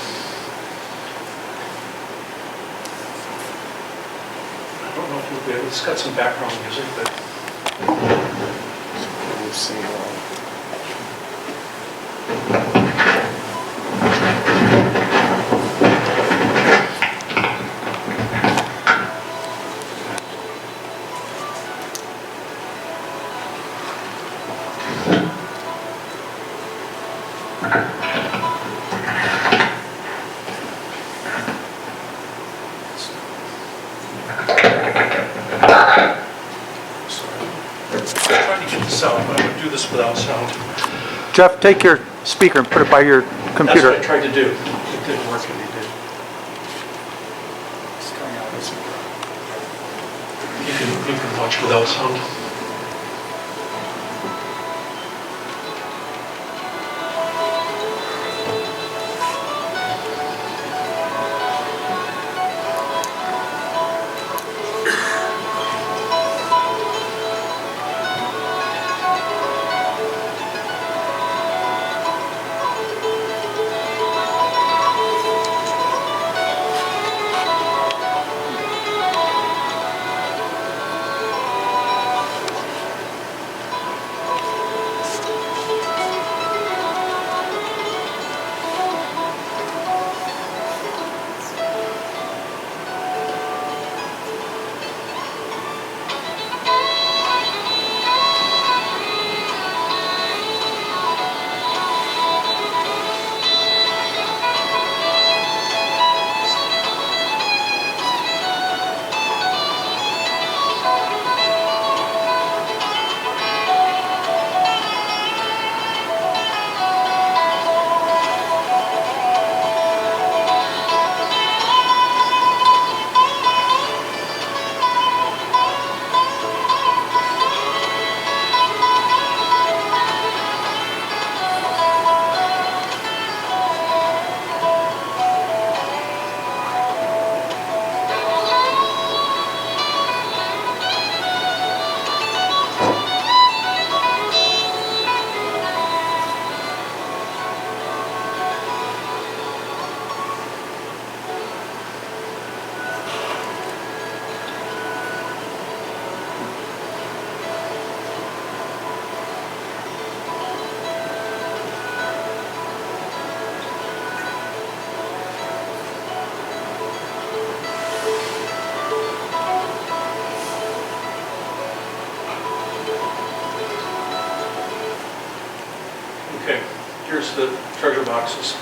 I don't know if you'll be able to, it's got some background music, but we'll see. trying to get this out, but I'm going to do this without sound. Jeff, take your speaker and put it by your That's computer. what I tried to do. It didn't work, and it did. You can watch without sound. Okay, here's the treasure boxes.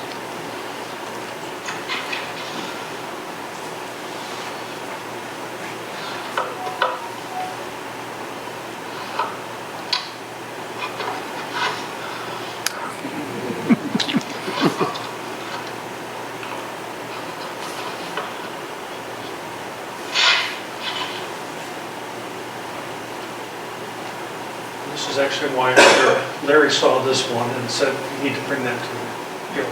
This is actually why Larry saw this one and said, you need to bring that to Gil.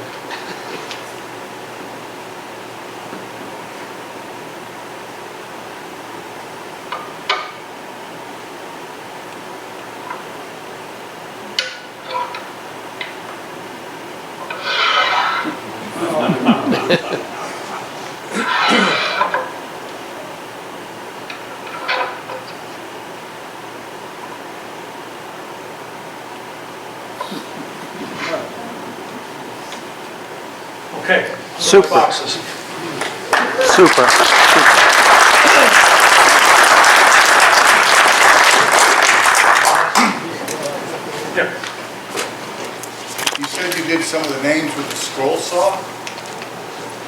Okay. Super. Boxes. Super. Yeah. You said you did some of the names with the scroll saw?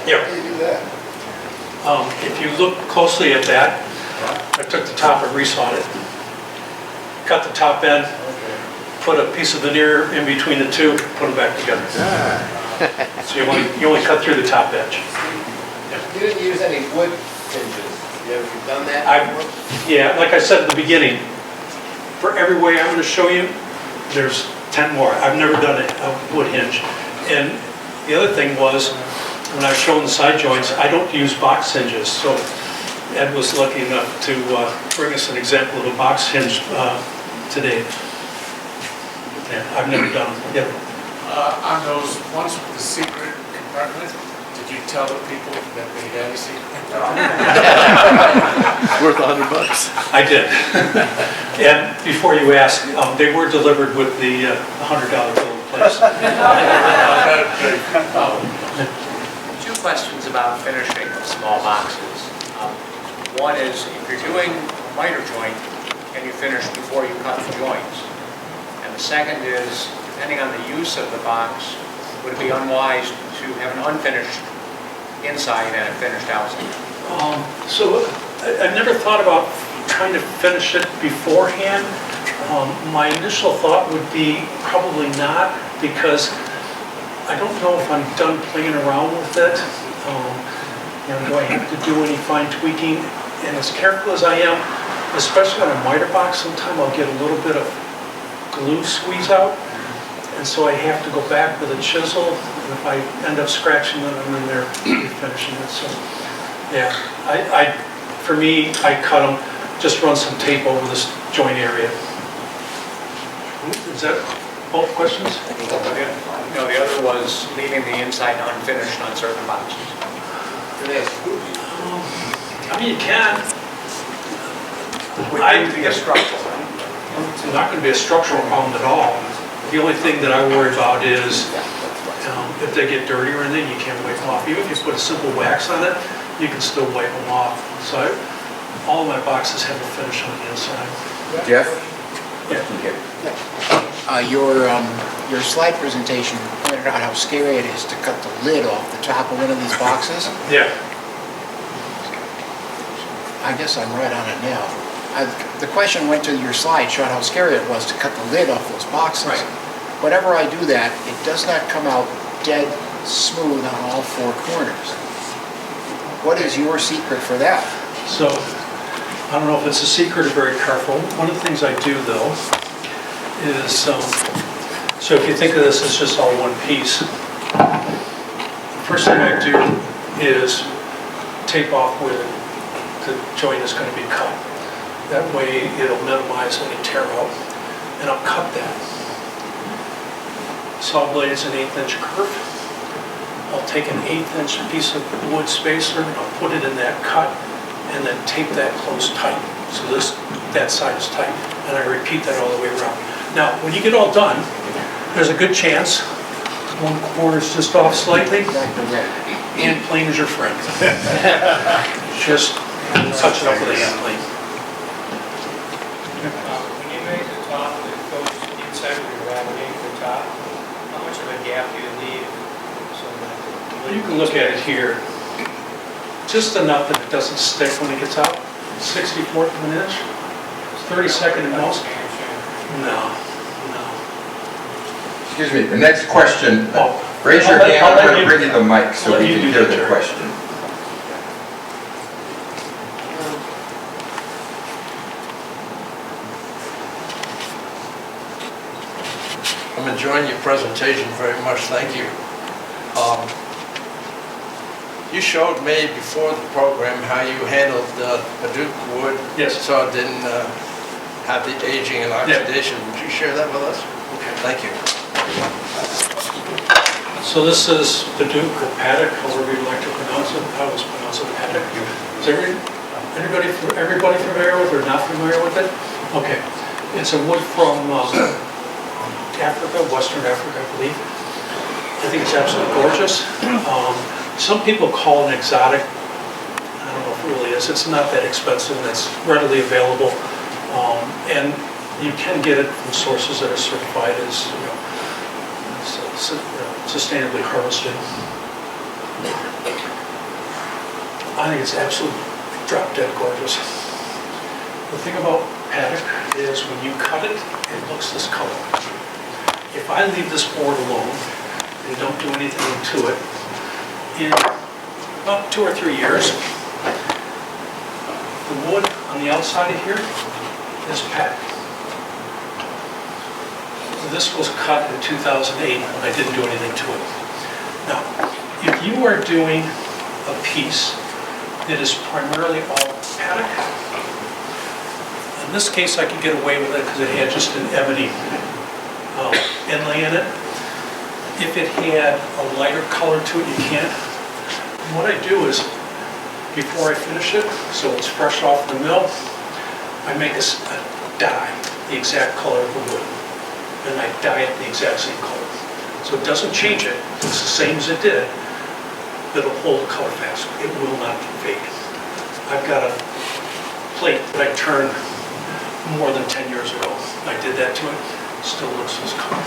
Yeah. How do you do that? If you look closely at that, I took the top and resawed it. Cut the top end, put a piece of veneer in between the two, put them back together. So you only cut through the top edge. You didn't use any wood hinges. You ever done that? Yeah, like I said at the beginning, for every way I'm going to show you, there's 10 more. I've never done a wood hinge. And the other thing was, when I was showing the side joints, I don't use box hinges. So Ed was lucky enough to bring us an example of a box hinge today. Yeah, I've never done them. Yep. On those ones with the secret compartment, did you tell the people that they had a secret compartment? Worth $100. I did. And before you ask, they were delivered with the $100 bill in place. Two questions about finishing small boxes. One is, if you're doing a miter joint, can you finish before you cut the joints? And the second is, depending on the use of the box, would it be unwise to have an unfinished inside and a finished outside? So I've never thought about trying to finish it beforehand. My initial thought would be probably not, because I don't know if I'm done playing around with it. Do I have to do any fine tweaking? And as careful as I am, especially on a miter box, sometimes I'll get a little bit of glue squeeze out. And so I have to go back with a chisel, and if I end up scratching them, I'm in there finishing it. So, yeah, for me, I cut them, just run some tape over this joint area. Is that both questions? No, the other was leaving the inside unfinished on certain boxes. I mean, you can. Would be a structural. It's not going to be a structural problem at all. The only thing that I worry about is if they get dirty or anything, you can't wipe them off. Even if you put a simple wax on it, you can still wipe them off. So all my boxes have a finish on the inside. Jeff? Your slide presentation pointed out how scary it is to cut the lid off the top of one of these boxes. Yeah. I guess I'm right on it now. The question went to your slide, showed how scary it was to cut the lid off those boxes. Right. Whenever I do that, it does not come out dead smooth on all four corners. What is your secret for that? So, I don't know if it's a secret or very careful. One of the things I do, though, is, so if you think of this as just all one piece, the first thing I do is tape off where the joint is going to be cut. That way it'll minimize any tear out, and I'll cut that. Saw blade is an 1/8 inch curve. I'll take an 1/8 inch piece of wood spacer and I'll put it in that cut and then tape that close tight. So that side is tight, and I repeat that all the way around. Now, when you get all done, there's a good chance one corner is just off slightly, and plane is your friend. Just touch it up with a hand plane. When you make the top that goes inside of your laminate the top, how much of a gap do you leave? So that You can look at it here. Just enough that it doesn't stick when it gets out. 1/64 of an inch. 32nd at most. No. Excuse me, the next question, Oh. raise your I'll let- hand, I'll I'm let going to you- bring you the mic so I'll let we you can do hear that, the Jerry. question. I'm enjoying your presentation very much, thank you. You showed me before the program how you handled the Paducah wood. Yes. So it didn't have the aging and oxidation. Would you share that with us? Okay. Thank you. So this is Paducah or paddock, however you'd like to pronounce it. I always pronounce it paddock. Is everybody familiar with it or not familiar with it? Okay. It's a wood from Africa, Western Africa, I believe. I think it's absolutely gorgeous. Some people call it exotic. I don't know if it really is. It's not that expensive and it's readily available. And you can get it from sources that are certified as, sustainably harvested. I think it's absolutely drop dead gorgeous. The thing about paddock is when you cut it, it looks this color. If I leave this board alone and don't do anything to it, in about 2 or 3 years, the wood on the outside of here is paddock. This was cut in 2008 when I didn't do anything to it. Now, if you are doing a piece that is primarily all paddock, in this case I could get away with it because it had just an ebony inlay in it. If it had a lighter color to it, you can't. And what I do is, before I finish it, so it's fresh off the mill, I make a dye, the exact color of the wood. And I dye it the exact same color. So it doesn't change it, it's the same as it did, but it'll hold the color fast. It will not fade. I've got a plate that I turned more than 10 years ago. I did that to it, still looks this color.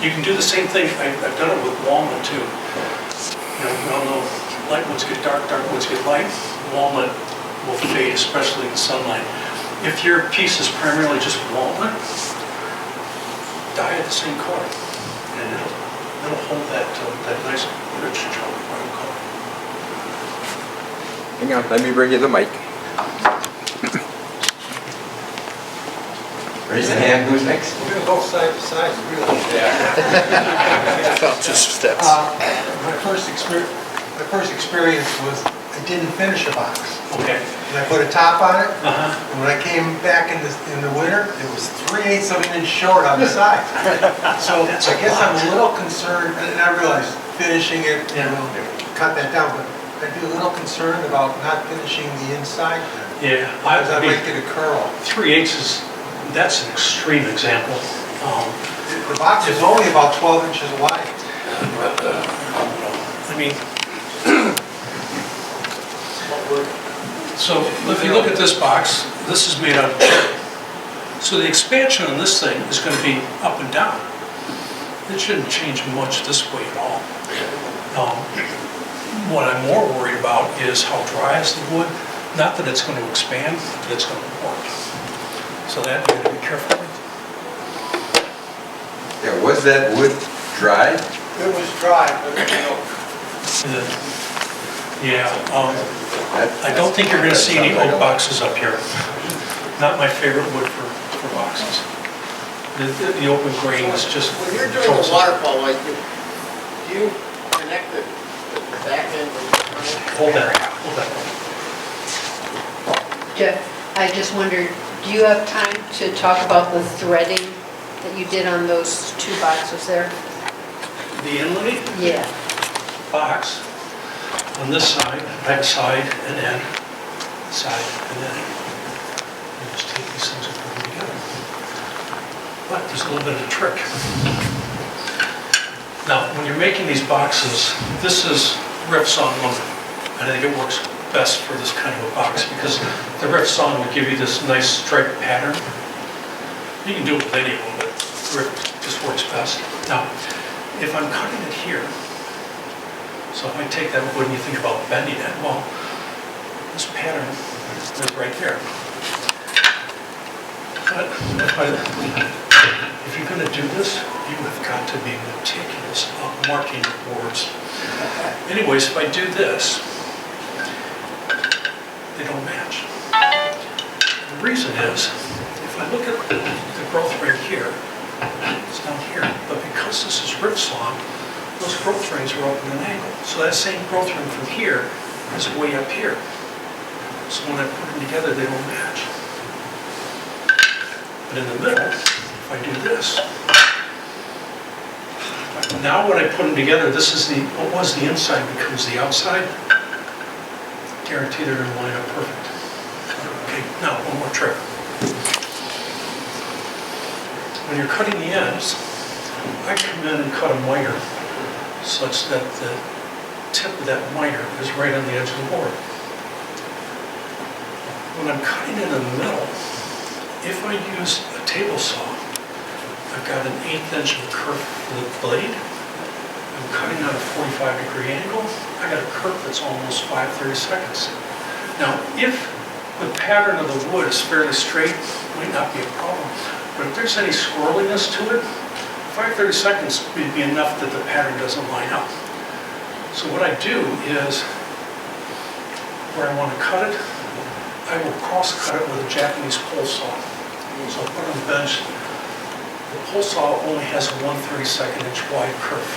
You can do the same thing, I've done it with walnut too. We all know light woods get dark, dark woods get light. Walnut will fade, especially in sunlight. If your piece is primarily just walnut, dye it the same color, and it'll hold that nice rich chocolate color. Hang on, let me bring you the mic. Raise the hand, who's next? We're gonna go side to side, really. Just steps. My first experience was I didn't finish a box. Okay. And I put a top on it, Uh-huh. and when I came back in the winter, it was 3/8 of an inch short on the side. So I guess I'm a little concerned, and I realize finishing it, cut that down, but I'd be a little concerned about not finishing the inside. Yeah, Because I might get a curl. 3/8 that's an extreme example. The box is only about 12 inches wide. I mean, so if you look at this box, this is made out of cherry. So the expansion on this thing is going to be up and down. It shouldn't change much this way at all. What I'm more worried about is how dry is the wood. Not that it's going to expand, but it's going to warp. So that you got to be careful with. Yeah, was that wood dry? It was dry, but Yeah, I don't think you're going to see any oak boxes up here. Not my favorite wood for boxes. The open grain is just... When you're doing a waterfall like this, do you connect the back end with the front end? Hold that. Jeff, I just wondered, do you have time to talk about the threading that you did on those 2 boxes there? The inlay Yeah. box on this side, I have side and end, side and end. You just take these things and put them together. But there's a little bit of a trick. Now, when you're making these boxes, this is rift sawn lumber. I think it works best for this kind of a box because the rift sawn will give you this nice striped pattern. You can do it with any of them, but rift just works best. Now, if I'm cutting it here, so if I take that wood and you think about bending it, well, this pattern is right there. But if you're going to do this, you have got to be meticulous about marking your boards. Anyways, if I do this, they don't match. The reason is, if I look at the growth right here, it's down here, but because this is rift sawn, those growth rings are up at an angle. So that same growth ring from here is way up here. So when I put them together, they don't match. But in the middle, if I do this, now when I put them together, this is what was the inside becomes the outside. Guarantee they're going to line up perfect. Okay, now one more trick. When you're cutting the ends, I come in and cut a miter such that the tip of that miter is right on the edge of the board. When I'm cutting in the middle, if I use a table saw, I've got an 1/8 inch of curve for the blade. I'm cutting at a 45-degree angle. I got a curve that's almost 5/32. Now, if the pattern of the wood is fairly straight, it might not be a problem. But if there's any swirliness to it, 5/32 would be enough that the pattern doesn't line up. So what I do is, where I want to cut it, I will cross-cut it with a Japanese pole saw. So I'll put it on the bench. The pole saw only has a 1/32 inch wide curve.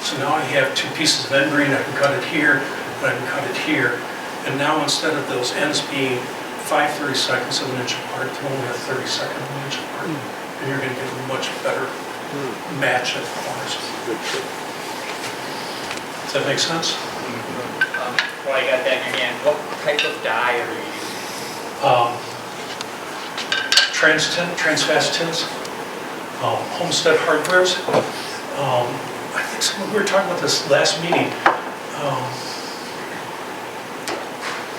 So now I have 2 pieces of end grain. I can cut it here, and I can cut it here. And now instead of those ends being 5/32 of an inch apart, they're only a 32nd of an inch apart. And you're going to get a much better match at the corners. Does that make sense? Well, I got that in your hand. What type of dye are you using? Transfast tints, Homestead Hardwares. I think we were talking about this last meeting.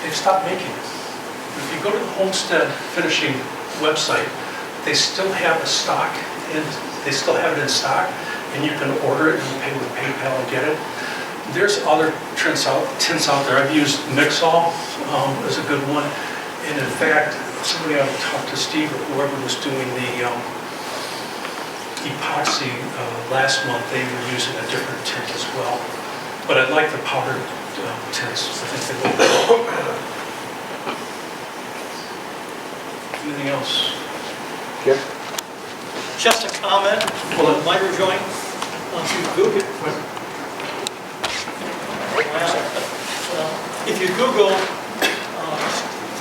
They've stopped making it. If you go to the Homestead finishing website, they still have a stock, and they still have it in stock, and you can order it and pay with PayPal and get it. There's other tints out there. I've used Mixol as a good one, and in fact, somebody ought to talk to Steve or whoever was doing the epoxy last month. They were using a different tint as well. But I like the powdered tints. I think they look good. Anything else? Yep. Just a comment on the miter joint. If you Google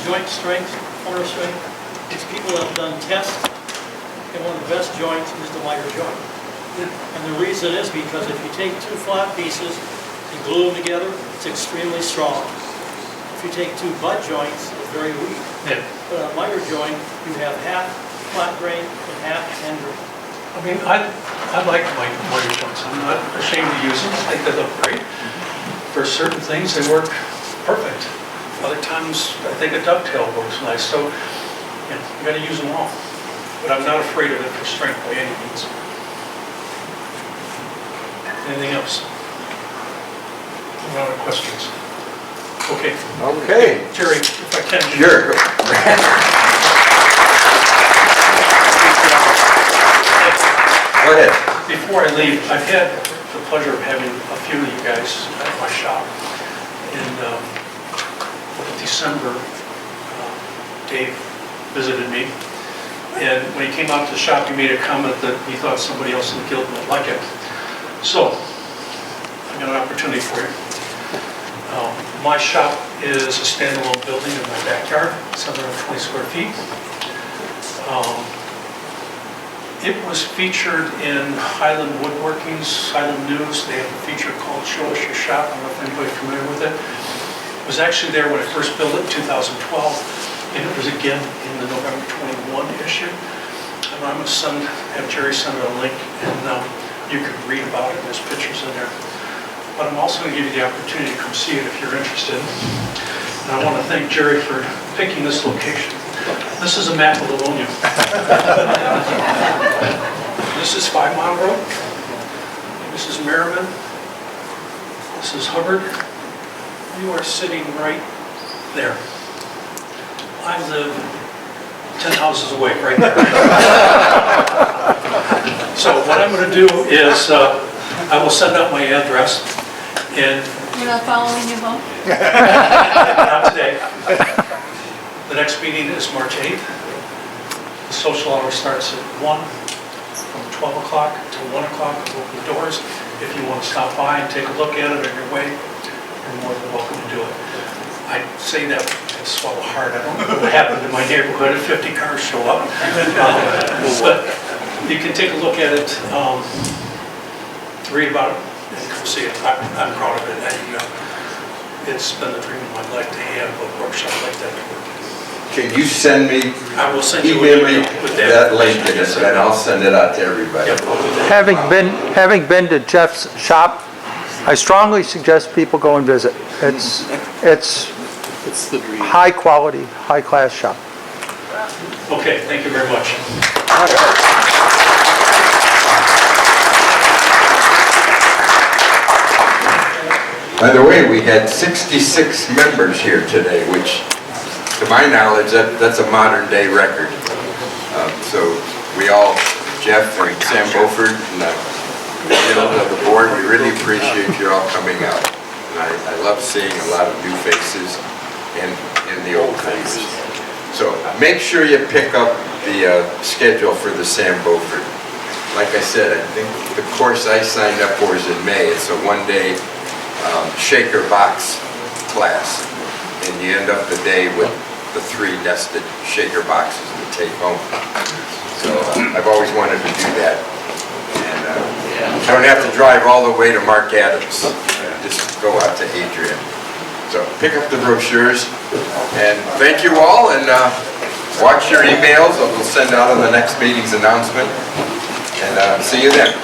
joint strength, corner strength, it's people that have done tests, and one of the best joints is the miter joint. And the reason is because if you take two flat pieces and glue them together, it's extremely strong. If you take two butt joints, it's very weak. Yeah. But on a miter joint, you have half flat grain and half end grain. I mean, I like my miter joints. I'm not ashamed to use them. I think they look great. For certain things, they work perfect. Other times, I think a dovetail works nice. So, you know, you got to use them all. But I'm not afraid of it for strength by any means. Anything else? No other questions? Okay. Okay. Jerry, if I can. Sure. Go ahead. Before I leave, I've had the pleasure of having a few of you guys at my shop. In December, Dave visited me. And when he came out to the shop, he made a comment that he thought somebody else in the guild might like it. So, I've got an opportunity for you. My shop is a standalone building in my backyard, 720 square feet. It was featured in Highland Woodworking's Highland News. They have a feature called Show Us Your Shop. I don't know if anybody's familiar with it. It was actually there when I first built it in 2012, and it was again in the November 21 issue. And I'm going to have Jerry send a link, and you can read about it. There's pictures in there. But I'm also going to give you the opportunity to come see it if you're interested. And I want to thank Jerry for picking this location. This is a map of Livonia. This is 5 Mile Road. This is Merriman. This is Hubbard. You are sitting right there. I live 10 houses away, right there. So what I'm going to do is I will send out my address. And You're not following you home? not today. The next meeting is March 8th. The social hour starts at 1, from 12 o'clock to 1 o'clock. We'll open the doors. If you want to stop by and take a look at it on your way, you're more than welcome to do it. I say that and swallow hard. I don't know what happened in my neighborhood if 50 cars show up. But you can take a look at it, read about it, and come see it. I'm proud of it. It's been the dream of my life to have a workshop like that to work in. Can you send me, I will send you email me with that link and I'll send it out to everybody. Having been to Jeff's shop, I strongly suggest people go and visit. It's the dream. High quality, high class shop. Okay, thank you very much. By the way, we had 66 members here today, which, to my knowledge, that's a modern day record. So we all, Jeff and Sam Beaufort and the board, we really appreciate you all coming out. And I love seeing a lot of new faces and the old timers. So make sure you pick up the schedule for the Sam Beaufort. Like I said, I think the course I signed up for is in May. It's a one-day shaker box class, and you end up the day with the 3 nested shaker boxes to take home. So I've always wanted to do that, and I don't have to drive all the way to Mark Adams. Just go out to Adrian. So pick up the brochures, and thank you all, and watch your emails. We'll send out on the next meeting's announcement, and see you then.